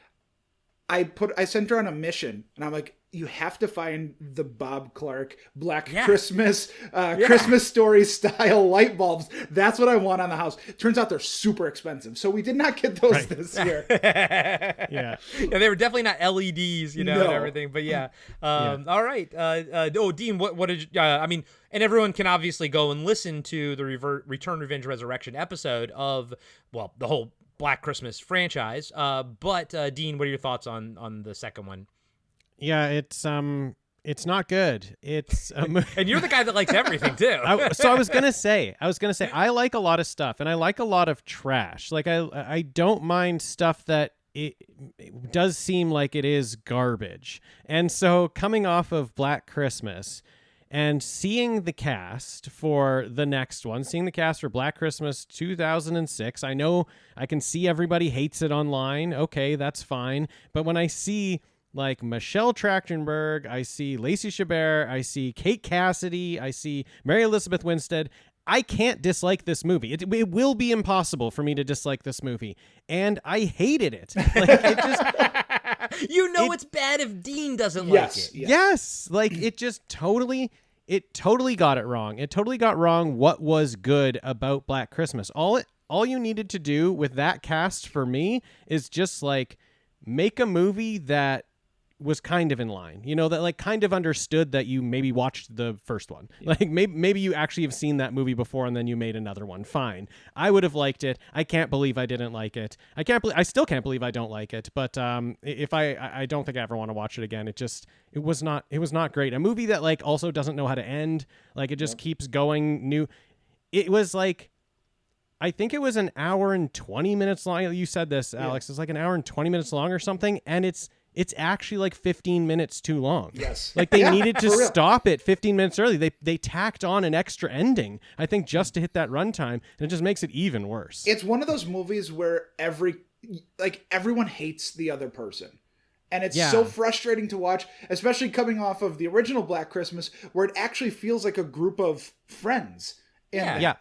S4: I sent her on a mission, and I'm like, you have to find the Bob Clark Black Christmas Christmas Story style light bulbs. That's what I want on the house. Turns out they're super expensive, so we did not get those this year.
S3: Yeah, they were definitely not LEDs, and everything. But all right. Dean, what did you, I mean? And everyone can obviously go and listen to the Return, Revenge, Resurrection episode of the whole Black Christmas franchise. But Dean, what are your thoughts on the second one?
S5: Yeah, it's not good. It's
S3: and you're the guy that likes everything too.
S5: So I was gonna say, I like a lot of stuff, and I like a lot of trash. Like I don't mind stuff that it does seem like it is garbage. And so coming off of Black Christmas, And seeing the cast for the next one, seeing the cast for Black Christmas 2006, I know I can see everybody hates it online. Okay, that's fine. But when I see like Michelle Trachtenberg, I see Lacey Chabert, I see Kate Cassidy, I see Mary Elizabeth Winstead, I can't dislike this movie. It will be impossible for me to dislike this movie. And I hated it. Like, it just...
S3: it's bad if Dean doesn't like it.
S5: Yes. Like, it totally got it wrong. It totally got wrong what was good about Black Christmas. All you needed to do with that cast for me is just, like, make a movie that was kind of in line, that like kind of understood that you maybe watched the first one. Yeah. Like maybe you actually have seen that movie before and then you made another one. Fine. I would have liked it. I can't believe I didn't like it. I still can't believe I don't like it. But if I don't think I ever want to watch it again. It was not great. A movie that like also doesn't know how to end. Like it just keeps going new. It was like, I think it was an hour and 20 minutes long. You said this, Alex. It's like an hour and 20 minutes long or something. And it's actually like 15 minutes too long.
S4: Yes.
S5: Like they needed to stop it 15 minutes early. They tacked on an extra ending, I think, just to hit that runtime, and it just makes it even worse.
S4: It's one of those movies where everyone hates the other person. And it's so frustrating to watch, especially coming off of the original Black Christmas, where it actually feels like a group of friends.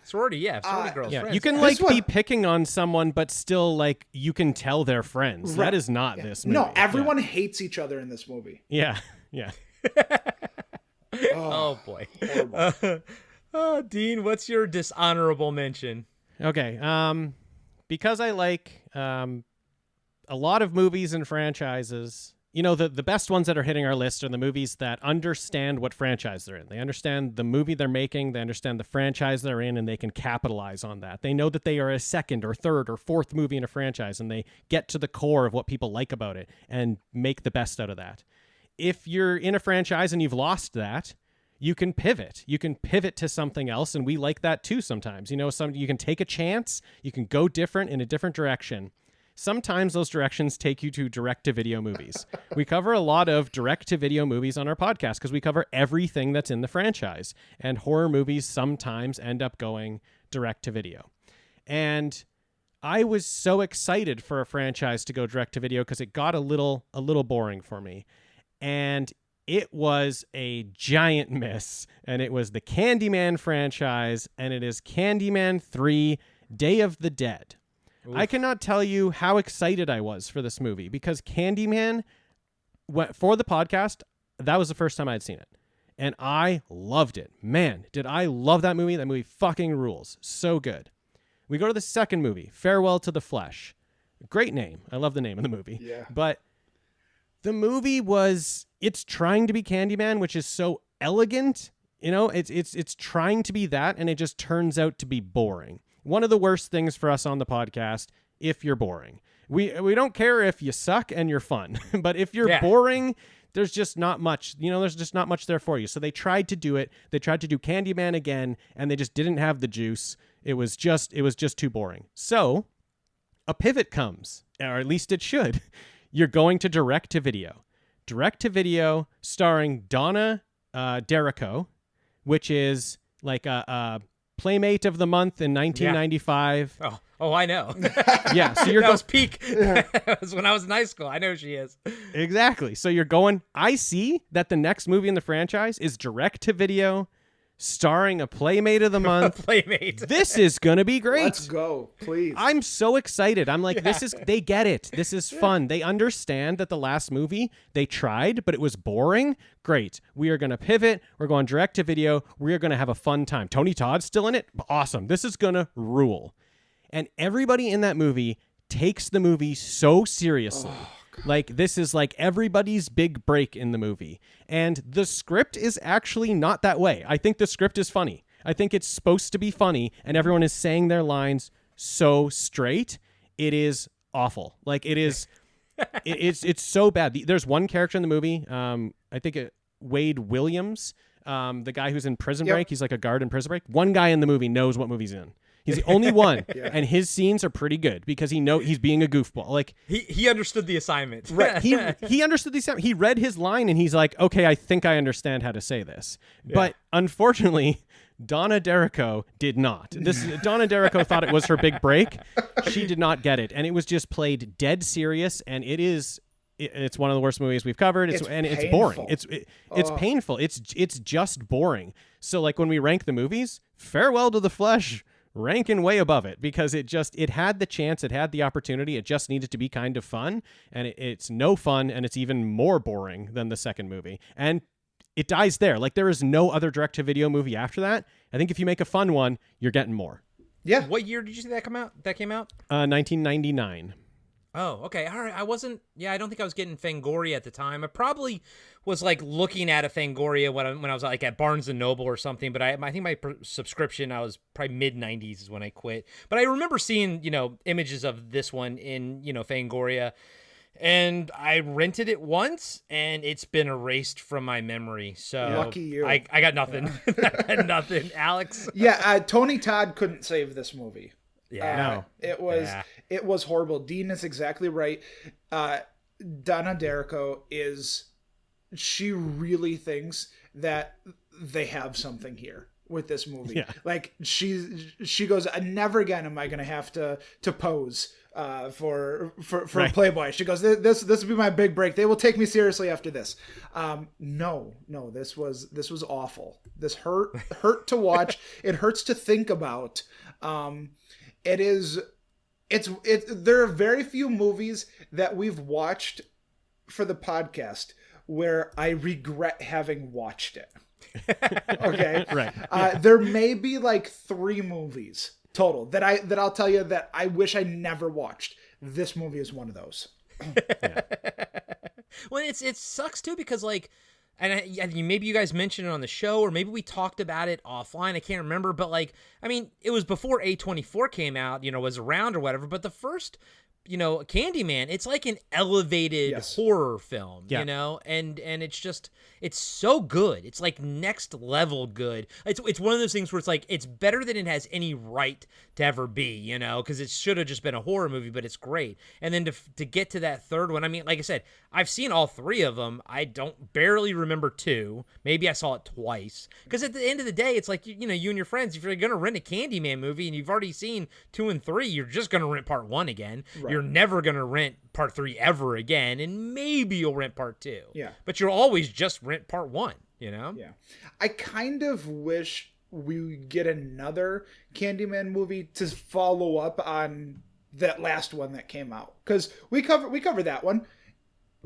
S3: Sorority girls.
S5: Yeah,
S3: friends.
S5: you can be picking on someone, but still like you can tell they're friends. Right. That is not this movie.
S4: No, everyone hates each other in this movie.
S5: Yeah.
S3: Oh boy. Dean, what's your dishonorable mention?
S5: Okay. Because I like a lot of movies and franchises. The best ones that are hitting our list are the movies that understand what franchise they're in. They understand the movie they're making, they understand the franchise they're in, and they can capitalize on that. They know that they are a second or third or fourth movie in a franchise, and they get to the core of what people like about it and make the best out of that. If you're in a franchise and you've lost that, you can pivot. You can pivot to something else, and we like that too sometimes. You can take a chance, you can go different in a different direction. Sometimes those directions take you to direct-to-video movies. We cover a lot of direct-to-video movies on our podcast because we cover everything that's in the franchise. And horror movies sometimes end up going direct-to-video. And I was so excited for a franchise to go direct-to-video because it got a little boring for me. And it was a giant miss. And it was the Candyman franchise, and it is Candyman 3: Day of the Dead. Oof. I cannot tell you how excited I was for this movie because Candyman, for the podcast, that was the first time I'd seen it. And I loved it. Man, did I love that movie. That movie fucking rules. So good. We go to the second movie, Farewell to the Flesh. Great name. I love the name of the movie.
S4: Yeah.
S5: But the movie it's trying to be Candyman, which is so elegant. It's trying to be that, and it just turns out to be boring. One of the worst things for us on the podcast, if you're boring. We don't care if you suck and you're fun, but if you're boring, there's just not much. There's just not much there for you. So they tried to do it. They tried to do Candyman again, and they just didn't have the juice. It was just too boring. So a pivot comes, or at least it should. You're going to direct-to-video. Direct-to-video starring Donna Derrico, which is like a Playmate of the Month in 1995.
S3: Yeah. Oh, I know.
S5: Yeah, so you're
S3: that was peak. That was when I was in high school. I know who she is.
S5: Exactly. So you're going. I see that the next movie in the franchise is direct to video, starring a Playmate of the Month.
S3: Playmate.
S5: This is gonna be great.
S4: Let's go, please.
S5: I'm so excited. I'm like, they get it. This is fun. They understand that the last movie they tried, but it was boring. Great. We are gonna pivot. We're going direct to video. We are gonna have a fun time. Tony Todd's still in it. Awesome. This is gonna rule. And everybody in that movie takes the movie so seriously. Like, this is like everybody's big break in the movie. And the script is actually not that way. I think the script is funny. I think it's supposed to be funny, and everyone is saying their lines so straight. It is awful. Like, it is... it's so bad. There's one character in the movie, I think Wade Williams, the guy who's in Prison Break. He's like a guard in Prison Break. One guy in the movie knows what movie's in. He's the only one, and his scenes are pretty good because he's being a goofball. Like
S3: he understood the assignment.
S5: Right. He understood the assignment. He read his line and he's like, okay, I think I understand how to say this. Yeah. But unfortunately, Donna D'Errico did not. Donna D'Errico thought it was her big break. She did not get it, and it was just played dead serious. And it's one of the worst movies we've covered. It's boring. It's painful. It's just boring. So like when we rank the movies, Farewell to the Flesh ranking way above it because it had the chance, it had the opportunity, it just needed to be kind of fun, and it's no fun, and it's even more boring than the second movie. And it dies there. Like there is no other direct-to-video movie after that. I think if you make a fun one, you're getting more.
S4: Yeah.
S3: What year did you see that come out?
S5: 1999.
S3: Oh, okay. All right. I don't think I was getting Fangoria at the time. I probably was like looking at a Fangoria when I was like at Barnes & Noble or something, but I think my subscription, I was probably mid-90s is when I quit. But I remember seeing, images of this one in, Fangoria. And I rented it once, and it's been erased from my memory. So
S4: lucky you.
S3: I got nothing. I got nothing, Alex.
S4: Yeah, Tony Todd couldn't save this movie.
S3: Yeah,
S4: no. It was horrible. Dean is exactly right. Donna D'Errico she really thinks that they have something here with this movie. Yeah. Like she goes, never again am I going to have to pose for right. Playboy. She goes, this will be my big break. They will take me seriously after this. No, this was awful. This hurt to watch. It hurts to think about. There are very few movies that we've watched for the podcast where I regret having watched it. Okay.
S5: Right.
S4: There may be like 3 movies total that I'll tell you that I wish I never watched. This movie is one of those.
S3: Yeah. Well, it sucks too because like, and maybe you guys mentioned it on the show, or maybe we talked about it offline. I can't remember, but like, I mean, it was before A24 came out, was around or whatever. But the first, Candyman, it's like an elevated horror film, and it's so good. It's like next level good. It's one of those things where it's like, it's better than it has any right to ever be, because it should have just been a horror movie, but it's great. And then to get to that third one, I mean, like I said, I've seen all 3 of them. I barely remember 2. Maybe I saw it twice. Because at the end of the day, it's like, you and your friends, if you're going to rent a Candyman movie and you've already seen 2 and 3, you're just going to rent part 1 again. Right. You're never going to rent part 3 ever again, and maybe you'll rent part 2.
S4: Yeah.
S3: But you'll always just rent part 1, Yeah.
S4: I kind of wish we get another Candyman movie to follow up on that last one that came out. Because we covered that one.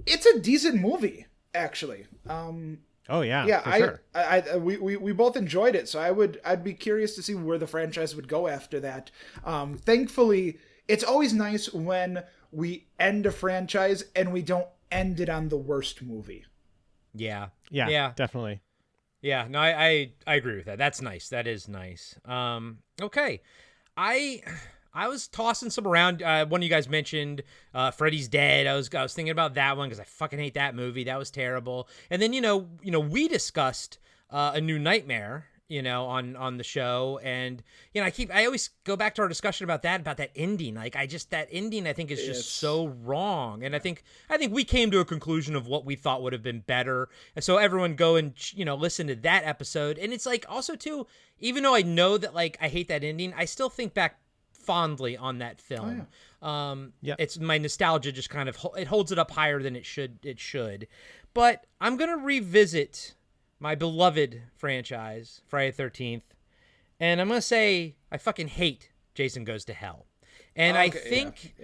S4: It's a decent movie, actually.
S5: Oh yeah.
S4: Yeah,
S5: for sure.
S4: We both enjoyed it, so I'd be curious to see where the franchise would go after that. Thankfully, it's always nice when we end a franchise and we don't end it on the worst movie.
S3: Yeah,
S5: definitely.
S3: Yeah, no, I agree with that. That's nice. That is nice. Okay, I was tossing some around. One of you guys mentioned Freddy's Dead. I was thinking about that one because I fucking hate that movie. That was terrible. And then we discussed A New Nightmare. On the show, and I always go back to our discussion about that ending. Like that ending I think is just so wrong. And I think we came to a conclusion of what we thought would have been better. And so everyone go and listen to that episode. And it's like also too, even though I know that like I hate that ending, I still think back fondly on that film. Oh, yeah. It's my nostalgia just kind of it holds it up higher than it should. But I'm gonna revisit my beloved franchise, Friday the 13th. And I'm going to say I fucking hate Jason Goes to Hell. And I think,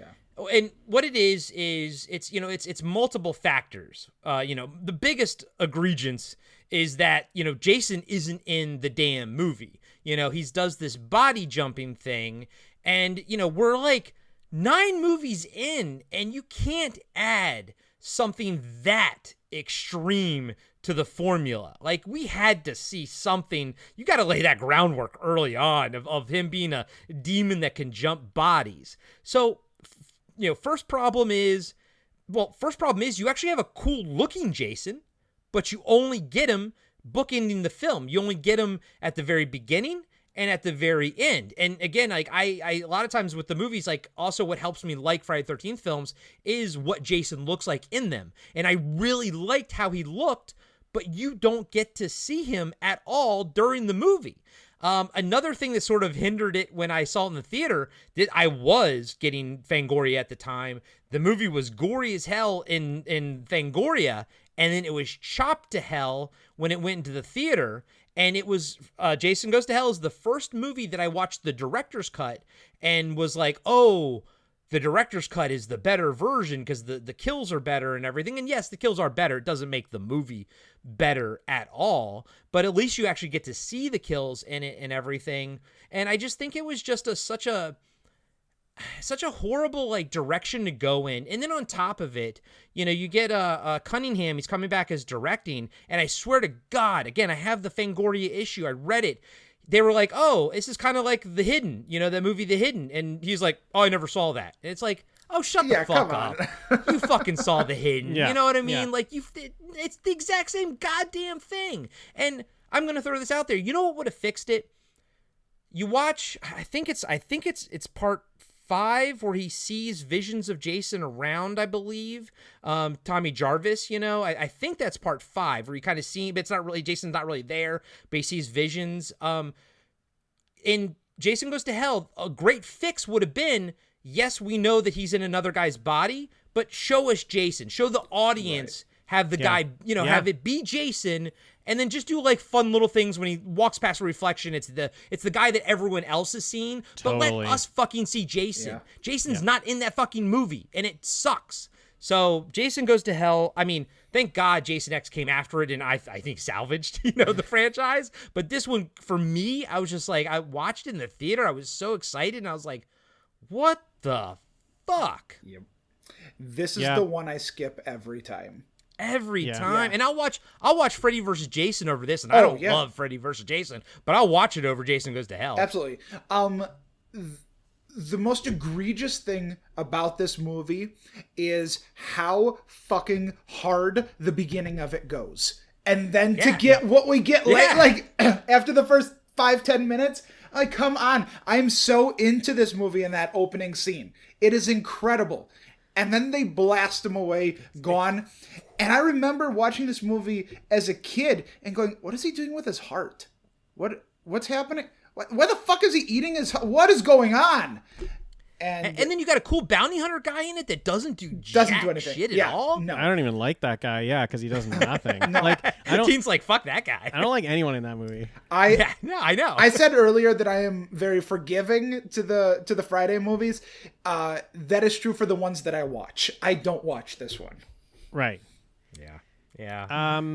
S3: and what it is it's multiple factors. The biggest egregious is that, Jason isn't in the damn movie. He does this body jumping thing. And, we're like 9 movies in, and you can't add something that extreme to the formula. Like, we had to see something. You got to lay that groundwork early on of him being a demon that can jump bodies. So, first problem is you actually have a cool looking Jason, but you only get him bookending the film. You only get him at the very beginning and at the very end. And again, like I a lot of times with the movies, like also what helps me like Friday the 13th films is what Jason looks like in them. And I really liked how he looked, but you don't get to see him at all during the movie. Another thing that sort of hindered it when I saw it in the theater, that I was getting Fangoria at the time. The movie was gory as hell in Fangoria, and then it was chopped to hell when it went into the theater. And it was Jason Goes to Hell is the first movie that I watched the director's cut and was like, oh, the director's cut is the better version because the kills are better and everything. And yes, the kills are better. It doesn't make the movie better at all, but at least you actually get to see the kills in it and everything. And I just think it was just such a horrible like direction to go in. And then on top of it, you know, you get Cunningham, he's coming back as directing, and I swear to God, again, I have the Fangoria issue, I read it. They were like, oh, this is kind of like The Hidden, you know, the movie The Hidden. And he's like, oh, I never saw that. And it's like, oh, shut the fuck up. You fucking saw The Hidden.
S5: Yeah.
S3: You know what I mean?
S5: Yeah.
S3: Like, it's the exact same goddamn thing. And I'm going to throw this out there. You know what would have fixed it? You watch, I think it's part 5 where he sees visions of Jason around, I believe. Tommy Jarvis, you know, I think that's part 5 where you kind of see, but it's not really, Jason's not really there, but he sees visions. In Jason Goes to Hell, a great fix would have been, yes, we know that he's in another guy's body, but show us Jason, show the audience, have the guy, you know, have it be Jason. And then just do like fun little things when he walks past a reflection. It's the guy that everyone else is seeing. But let us fucking see Jason. Yeah. Jason's not in that fucking movie, and it sucks. So Jason Goes to Hell. I mean, thank God Jason X came after it, and I think salvaged, you know, the franchise. But this one, for me, I was just like, I watched it in the theater. I was so excited, and I was like, what the fuck?
S4: Yep. This is the one I skip every time.
S3: Every time. And I'll watch Freddy versus Jason over this, and I don't love Freddy versus Jason, but I'll watch it over Jason Goes to Hell.
S4: Absolutely. The most egregious thing about this movie is how fucking hard the beginning of it goes. And then to get what we get like after the first 5-10 minutes, like, come on. I'm so into this movie in that opening scene. It is incredible. And then they blast him away, gone. And I remember watching this movie as a kid and going, what is he doing with his heart? What's happening? Where the fuck is he eating his heart? What is going on? And
S3: then you got a cool bounty hunter guy in it that doesn't do anything. Shit at all.
S5: No. I don't even like that guy. Yeah, because he does nothing. Like,
S3: Team's like, fuck that guy.
S5: I don't like anyone in that movie.
S3: I know.
S4: I said earlier that I am very forgiving to the Friday movies. That is true for the ones that I watch. I don't watch this one.
S5: Right.
S3: Yeah.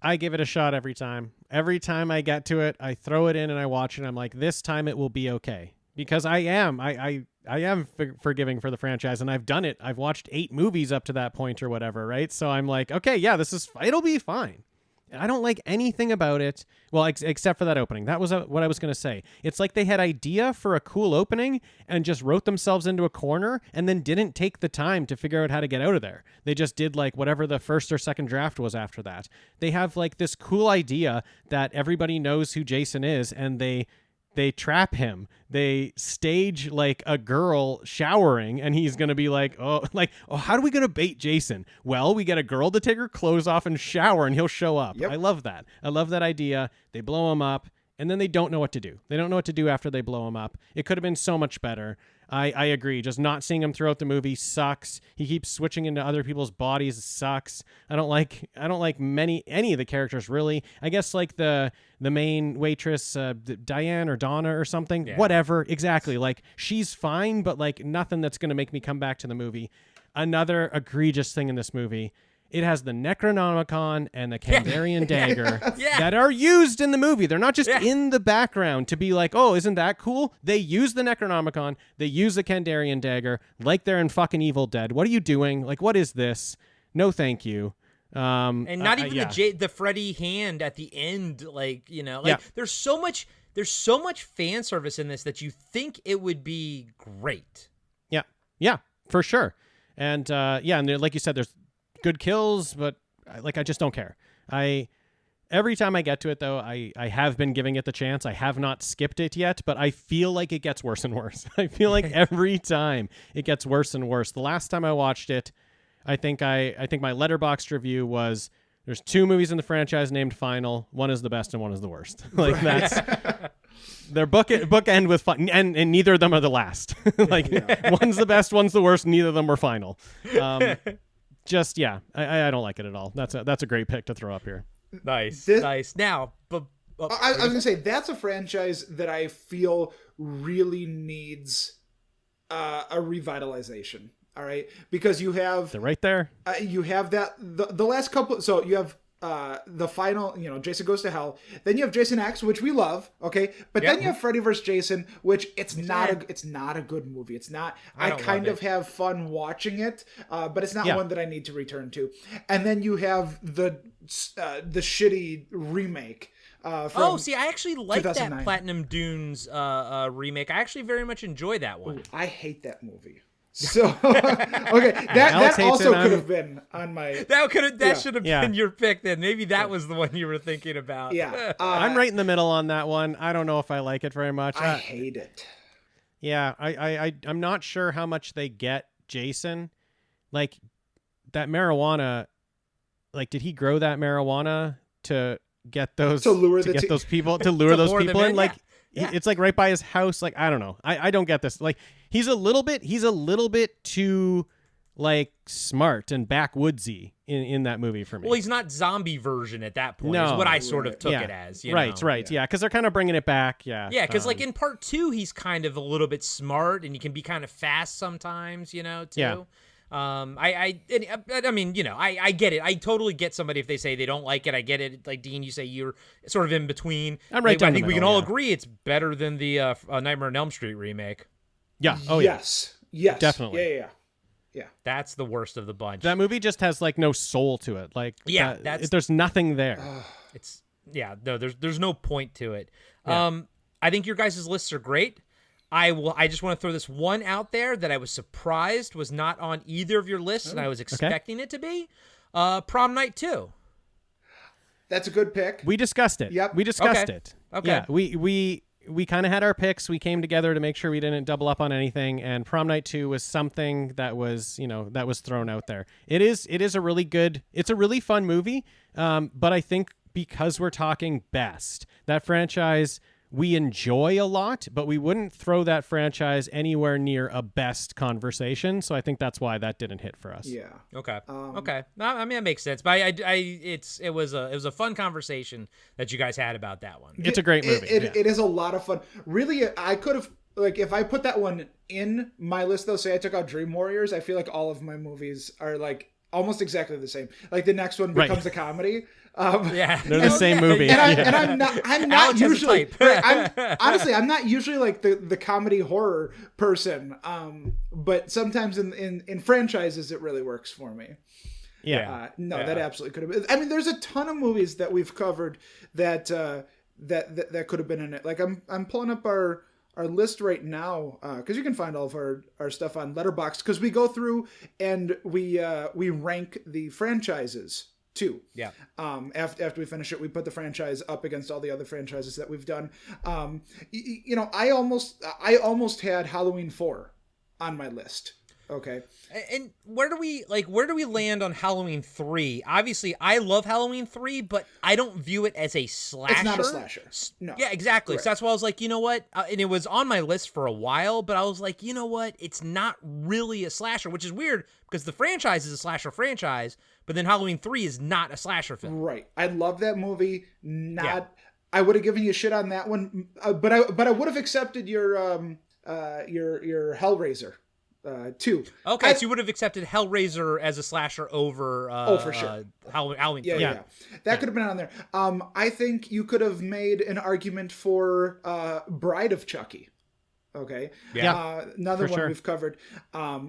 S5: I give it a shot every time. Every time I get to it, I throw it in and I watch it. And I'm like, this time it will be okay. Because I am forgiving for the franchise, and I've done it. I've watched 8 movies up to that point or whatever, right? So I'm like, okay, yeah, it'll be fine. And I don't like anything about it, well, except for that opening. That was what I was going to say. It's like they had idea for a cool opening and just wrote themselves into a corner and then didn't take the time to figure out how to get out of there. They just did like whatever the first or second draft was after that. They have like this cool idea that everybody knows who Jason is, and they trap him. They stage like a girl showering, and he's going to be like, oh, how are we going to bait Jason? Well, we get a girl to take her clothes off and shower, and he'll show up. Yep. I love that. I love that idea. They blow him up, and then they don't know what to do. They don't know what to do after they blow him up. It could have been so much better. I agree. Just not seeing him throughout the movie sucks. He keeps switching into other people's bodies. Sucks. I don't like any of the characters really. I guess like the main waitress, Diane or Donna or something. Yeah. Whatever. Exactly. Like she's fine, but like nothing that's going to make me come back to the movie. Another egregious thing in this movie. It has the Necronomicon and the Kandarian dagger that are used in the movie. They're not just in the background to be like, oh, isn't that cool? They use the Necronomicon. They use the Kandarian dagger like they're in fucking Evil Dead. What are you doing? Like, what is this? No, thank you.
S3: And not even the Freddy hand at the end. Like, you know, like there's so much fan service in this that you think it would be great.
S5: Yeah, for sure. And and like you said, there's good kills, but I just don't care. Every time I get to it, though, I have been giving it the chance. I have not skipped it yet, but I feel like it gets worse and worse. I feel like every time it gets worse and worse. The last time I watched it, I think my Letterboxd review was, there's 2 movies in the franchise named Final. One is the best and one is the worst. Like that's their bookend with fun, and neither of them are the last. Like one's the best, one's the worst. Neither of them were Final. Just I don't like it at all. That's a great pick to throw up here.
S3: Nice. Now, but
S4: I was gonna say that's a franchise that I feel really needs a revitalization. All right, because you have
S5: they're right there.
S4: You have that the last couple. So you have the final. Jason Goes to Hell. Then you have Jason X, which we love. Okay, but then you have Freddy vs. Jason, which it's not a good movie. It's not. I kind of have fun watching it, but it's not one that I need to return to. And then you have the shitty remake. I
S3: actually like that Platinum Dunes remake. I actually very much enjoy that one.
S4: Ooh, I hate that movie. So okay, that also could have been on my.
S3: That should have been your pick. Then maybe that was the one you were thinking about.
S4: Yeah,
S5: I'm right in the middle on that one. I don't know if I like it very much.
S4: I hate it.
S5: Yeah, I'm not sure how much they get Jason. Like that marijuana. Like, did he grow that marijuana to get those those people in? Like, it's like right by his house. Like, I don't know. I don't get this. Like, he's a little bit too like smart and backwoodsy in that movie for me.
S3: Well, he's not zombie version at that point. Is what I sort of took it as.
S5: Right. Yeah, because they're kind of bringing it back. Yeah.
S3: Yeah, because like in part 2, he's kind of a little bit smart and he can be kind of fast sometimes. Too.
S5: Yeah.
S3: I mean, I get it. I totally get somebody if they say they don't like it. I get it. Like Dean, you say you're sort of in between.
S5: I'm right down
S3: I think
S5: the
S3: we can
S5: middle,
S3: all agree it's better than the Nightmare on Elm Street remake.
S5: Yeah. Oh,
S4: yes.
S5: Definitely.
S4: Yeah.
S3: That's the worst of the bunch.
S5: That movie just has like no soul to it. Like, there's nothing there.
S3: There's no point to it.
S5: Yeah.
S3: I think your guys' lists are great. I just want to throw this one out there that I was surprised was not on either of your lists, and I was expecting it to be. Prom Night 2.
S4: That's a good pick.
S5: We discussed it.
S4: Yep.
S5: We discussed it.
S3: Okay.
S5: Yeah, we kind of had our picks. We came together to make sure we didn't double up on anything, and Prom Night 2 was something that was thrown out there. It's a really fun movie, but I think because we're talking best, that franchise we enjoy a lot, but we wouldn't throw that franchise anywhere near a best conversation. So I think that's why that didn't hit for us.
S4: Yeah.
S3: Okay. Okay. No, I mean, that makes sense. But it was a fun conversation that you guys had about that one.
S5: It's a great movie.
S4: It is a lot of fun. Really, I could have, like, if I put that one in my list, though, say I took out Dream Warriors, I feel like all of my movies are like almost exactly the same. Like the next one becomes a comedy.
S5: They're the same movie.
S4: And I'm not usually. I'm not usually like the comedy horror person. But sometimes in franchises, it really works for me.
S5: Yeah.
S4: That absolutely could have been. I mean, there's a ton of movies that we've covered that could have been in it. Like I'm pulling up our list right now because you can find all of our stuff on Letterboxd, because we go through and we rank the franchises too.
S3: Yeah.
S4: After we finish it, we put the franchise up against all the other franchises that we've done. I almost had Halloween 4 on my list. Okay.
S3: And where do we land on Halloween 3? Obviously, I love Halloween 3, but I don't view it as a slasher.
S4: It's not a slasher. No.
S3: Yeah, exactly.
S4: Correct.
S3: So that's why I was like, you know what? And it was on my list for a while, but I was like, you know what? It's not really a slasher, which is weird because the franchise is a slasher franchise, but then Halloween 3 is not a slasher film.
S4: Right. I love that movie. I would have given you shit on that one, but I would have accepted your Hellraiser. 2.
S3: Okay, so you would have accepted Hellraiser as a slasher over
S4: for sure.
S3: Halloween 3.
S4: Yeah. That could have been on there. I think you could have made an argument for Bride of Chucky. Okay.
S3: Yeah.
S4: Another one we've covered.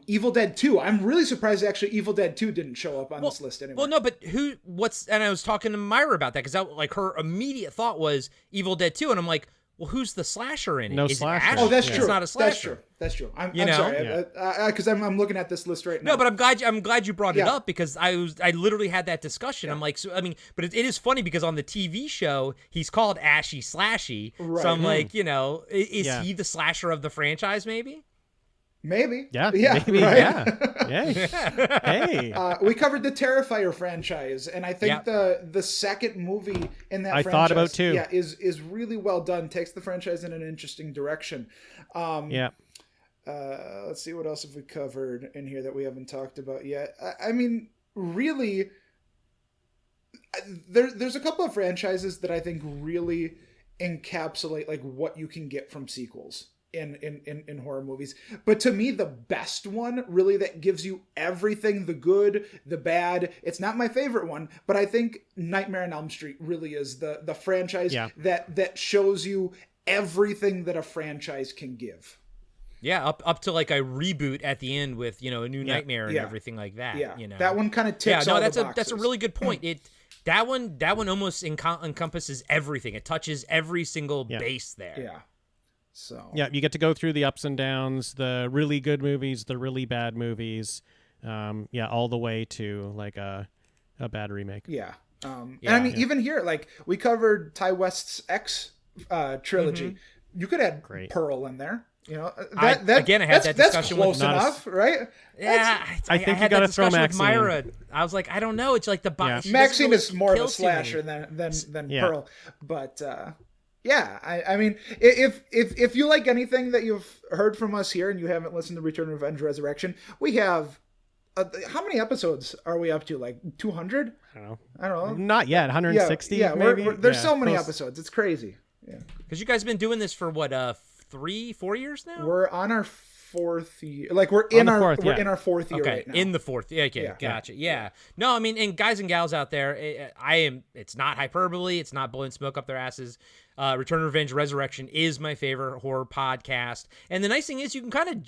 S4: Evil Dead 2. I'm really surprised actually Evil Dead 2 didn't show up on this list anymore.
S3: Well, no, but and I was talking to Myra about that because like her immediate thought was Evil Dead 2, and I'm like, well, who's the slasher in it?
S5: No
S3: Is it
S5: slasher.
S3: Ash?
S4: Oh, that's
S5: Yeah.
S4: true.
S3: It's not a slasher.
S4: That's true. That's true. I'm
S3: You know?
S4: sorry, because I'm looking at this list right now.
S3: No, but I'm glad you brought it
S4: Yeah.
S3: up because I literally had that discussion. I'm like, so I mean, but it is funny because on the TV show he's called Ashy Slashy.
S4: Right.
S3: So I'm like, you know, is
S5: Yeah.
S3: he the slasher of the franchise? Maybe.
S4: Maybe.
S5: Yeah,
S4: Yeah.
S5: maybe,
S4: right?
S5: yeah. Hey.
S4: We covered the Terrifier franchise, and I think
S3: Yep.
S4: the second movie in that
S5: I
S4: franchise,
S5: thought about too.
S4: Yeah, is really well done. Takes the franchise in an interesting direction.
S5: Yeah.
S4: Let's see, what else have we covered in here that we haven't talked about yet. I mean, really, there's a couple of franchises that I think really encapsulate like what you can get from sequels in horror movies. But to me, the best one really that gives you everything, the good, the bad. It's not my favorite one, but I think Nightmare on Elm Street really is the franchise that shows you everything that a franchise can give.
S3: Yeah, up to like a reboot at the end with, you know, a new Nightmare and
S4: Yeah.
S3: everything like that.
S4: Yeah,
S3: You know,
S4: that one kind of ticks all the boxes.
S3: that's a really good point. That one almost encompasses everything. It touches every single base there.
S4: Yeah. So
S5: Yeah, you get to go through the ups and downs, the really good movies, the really bad movies, all the way to like a bad remake.
S4: Yeah. And I mean, even here, like we covered Ty West's X trilogy. You could add
S5: Great.
S4: Pearl in there. You know,
S3: I had that discussion
S4: that's close
S3: with
S4: enough, right?
S3: Yeah,
S5: I think you
S3: had
S5: gotta
S3: that
S5: throw
S3: discussion with
S5: Maxine.
S3: Myra. I was like, I don't know. It's like the body.
S5: Yeah.
S4: Maxine is more of a slasher
S3: than.
S4: than
S5: Yeah.
S4: Pearl, but yeah, I mean, if you like anything that you've heard from us here and you haven't listened to Return, Revenge, Resurrection, we have how many episodes are we up to? Like 200? I don't know.
S5: Not yet. 160.
S4: Yeah,
S5: maybe.
S4: there's so many
S5: Close.
S4: episodes. It's crazy. Yeah,
S3: Because you guys been doing this for what 3-4 years now?
S4: we're on our fourth year. Like we're in our fourth year
S3: Okay,
S4: right now.
S3: in the fourth. Okay,
S4: Yeah.
S3: gotcha. Yeah. No, I mean, and guys and gals out there, it's not hyperbole. It's not blowing smoke up their asses. Return, Revenge, Resurrection is my favorite horror podcast. And the nice thing is you can kind of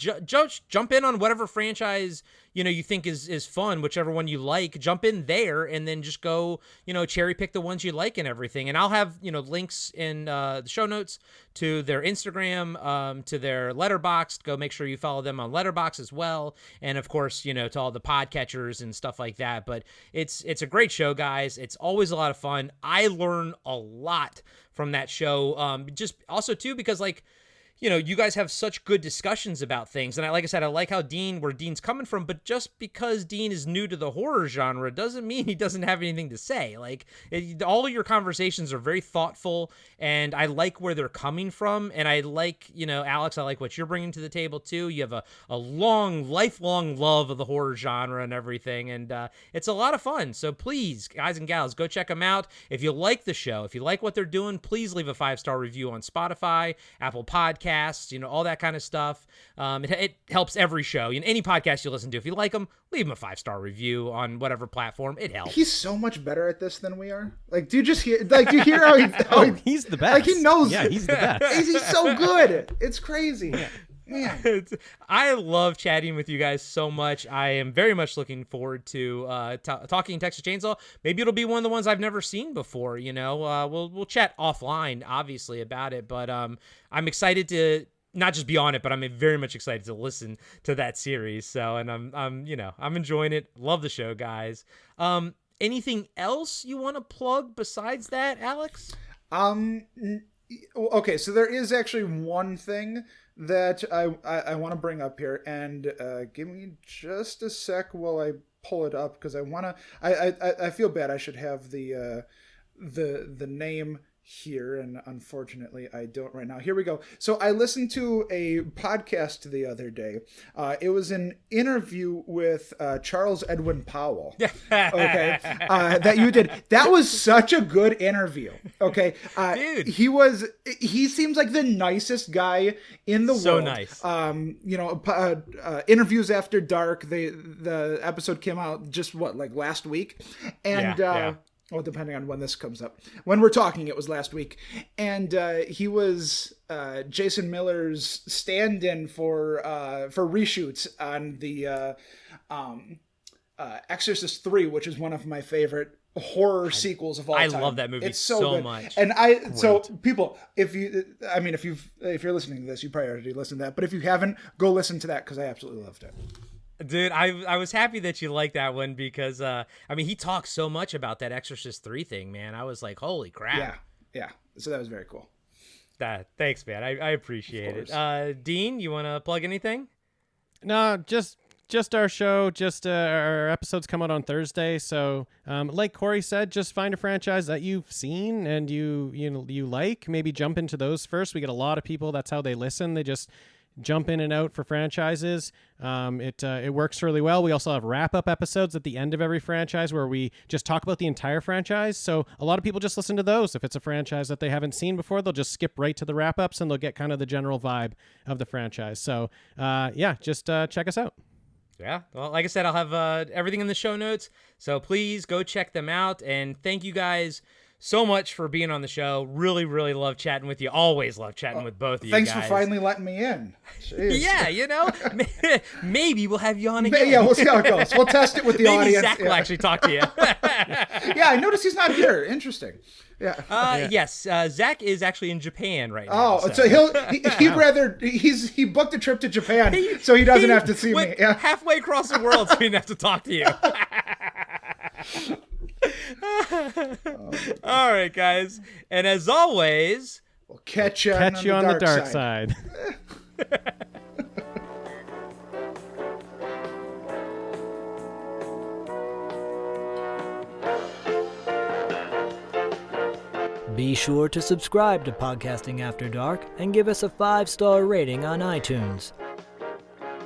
S3: jump in on whatever franchise, you know, you think is fun, whichever one you like, jump in there and then just go, you know, cherry pick the ones you like and everything. And I'll have, you know, links in the show notes to their Instagram, to their Letterboxd. Go make sure you follow them on Letterboxd as well. And of course, you know, to all the podcatchers and stuff like that. But it's a great show, guys. It's always a lot of fun. I learn a lot from that show. Just also too, because like, you know, you guys have such good discussions about things. And like I said, I like how where Dean's coming from, but just because Dean is new to the horror genre doesn't mean he doesn't have anything to say. Like all of your conversations are very thoughtful and I like where they're coming from. And I like, you know, Alex, I like what you're bringing to the table too. You have a lifelong love of the horror genre and everything. And it's a lot of fun. So please, guys and gals, go check them out. If you like the show, if you like what they're doing, please leave a 5-star review on Spotify, Apple Podcasts, you know, all that kind of stuff. It helps every show. You know, any podcast you listen to, if you like them, leave them a 5-star review on whatever platform. It helps.
S4: He's so much better at this than we are. Like, do you hear how
S5: He's the best.
S4: Like he knows.
S5: Yeah, he's the best.
S4: He's so good. It's crazy. Man.
S3: I love chatting with you guys so much. I am very much looking forward to talking Texas Chainsaw. Maybe it'll be one of the ones I've never seen before. You know, we'll chat offline, obviously, about it. But I'm excited to not just be on it, but I'm very much excited to listen to that series. So, and I'm enjoying it. Love the show, guys. Anything else you want to plug besides that, Alex?
S4: Okay, so there is actually one thing that I want to bring up here, and give me just a sec while I pull it up because I feel bad. I should have the name here, and unfortunately I don't right now. Here we go. So I listened to a podcast the other day. It was an interview with Charles Edwin Powell. Okay, that you did. That was such a good interview. Okay,
S3: Dude,
S4: he seems like the nicest guy in the world.
S3: So nice.
S4: Interviews After Dark. The episode came out just last week, and.
S3: Yeah.
S4: Well, depending on when this comes up. When we're talking, it was last week. And he was Jason Miller's stand-in for reshoots on Exorcist 3, which is one of my favorite horror sequels of all time.
S3: I love that movie
S4: it's so
S3: so
S4: good.
S3: much.
S4: And people, if you're listening to this, you probably already listened to that. But if you haven't, go listen to that because I absolutely loved it.
S3: Dude, I was happy that you liked that one because he talks so much about that Exorcist 3 thing, man. I was like, holy crap.
S4: Yeah. So that was very cool.
S3: Thanks, man. I appreciate it. Dean, you want to plug anything?
S5: No, just our show. Just our episodes come out on Thursday. So, like Corey said, just find a franchise that you've seen and you like. Maybe jump into those first. We get a lot of people. That's how they listen. They just jump in and out for franchises. It works really well. We also have wrap-up episodes at the end of every franchise where we just talk about the entire franchise. So a lot of people just listen to those. If it's a franchise that they haven't seen before, they'll just skip right to the wrap-ups and they'll get kind of the general vibe of the franchise. So just check us out.
S3: Yeah, well, like I said, I'll have everything in the show notes. So please go check them out. And thank you guys so much for being on the show. Really, really love chatting with you. Always love chatting with both of you guys.
S4: Thanks for finally letting me in. Jeez.
S3: Yeah, maybe we'll have you on again.
S4: Yeah, we'll see how it goes. We'll test it with the
S3: maybe
S4: audience.
S3: Zach will actually talk to you.
S4: Yeah, I noticed he's not here. Interesting. Yeah.
S3: Yes, Zach is actually in Japan right now.
S4: Oh, so he booked a trip to Japan so he doesn't have to see me. Yeah.
S3: Halfway across the world so he didn't have to talk to you. All right, guys. And as always,
S4: we'll catch you
S5: on the dark side.
S2: Be sure to subscribe to Podcasting After Dark and give us a 5-star rating on iTunes.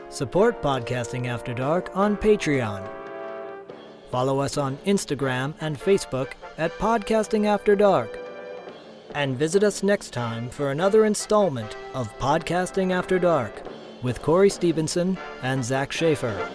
S2: Support Podcasting After Dark on Patreon. Follow us on Instagram and Facebook at Podcasting After Dark. And visit us next time for another installment of Podcasting After Dark with Corey Stevenson and Zach Schaefer.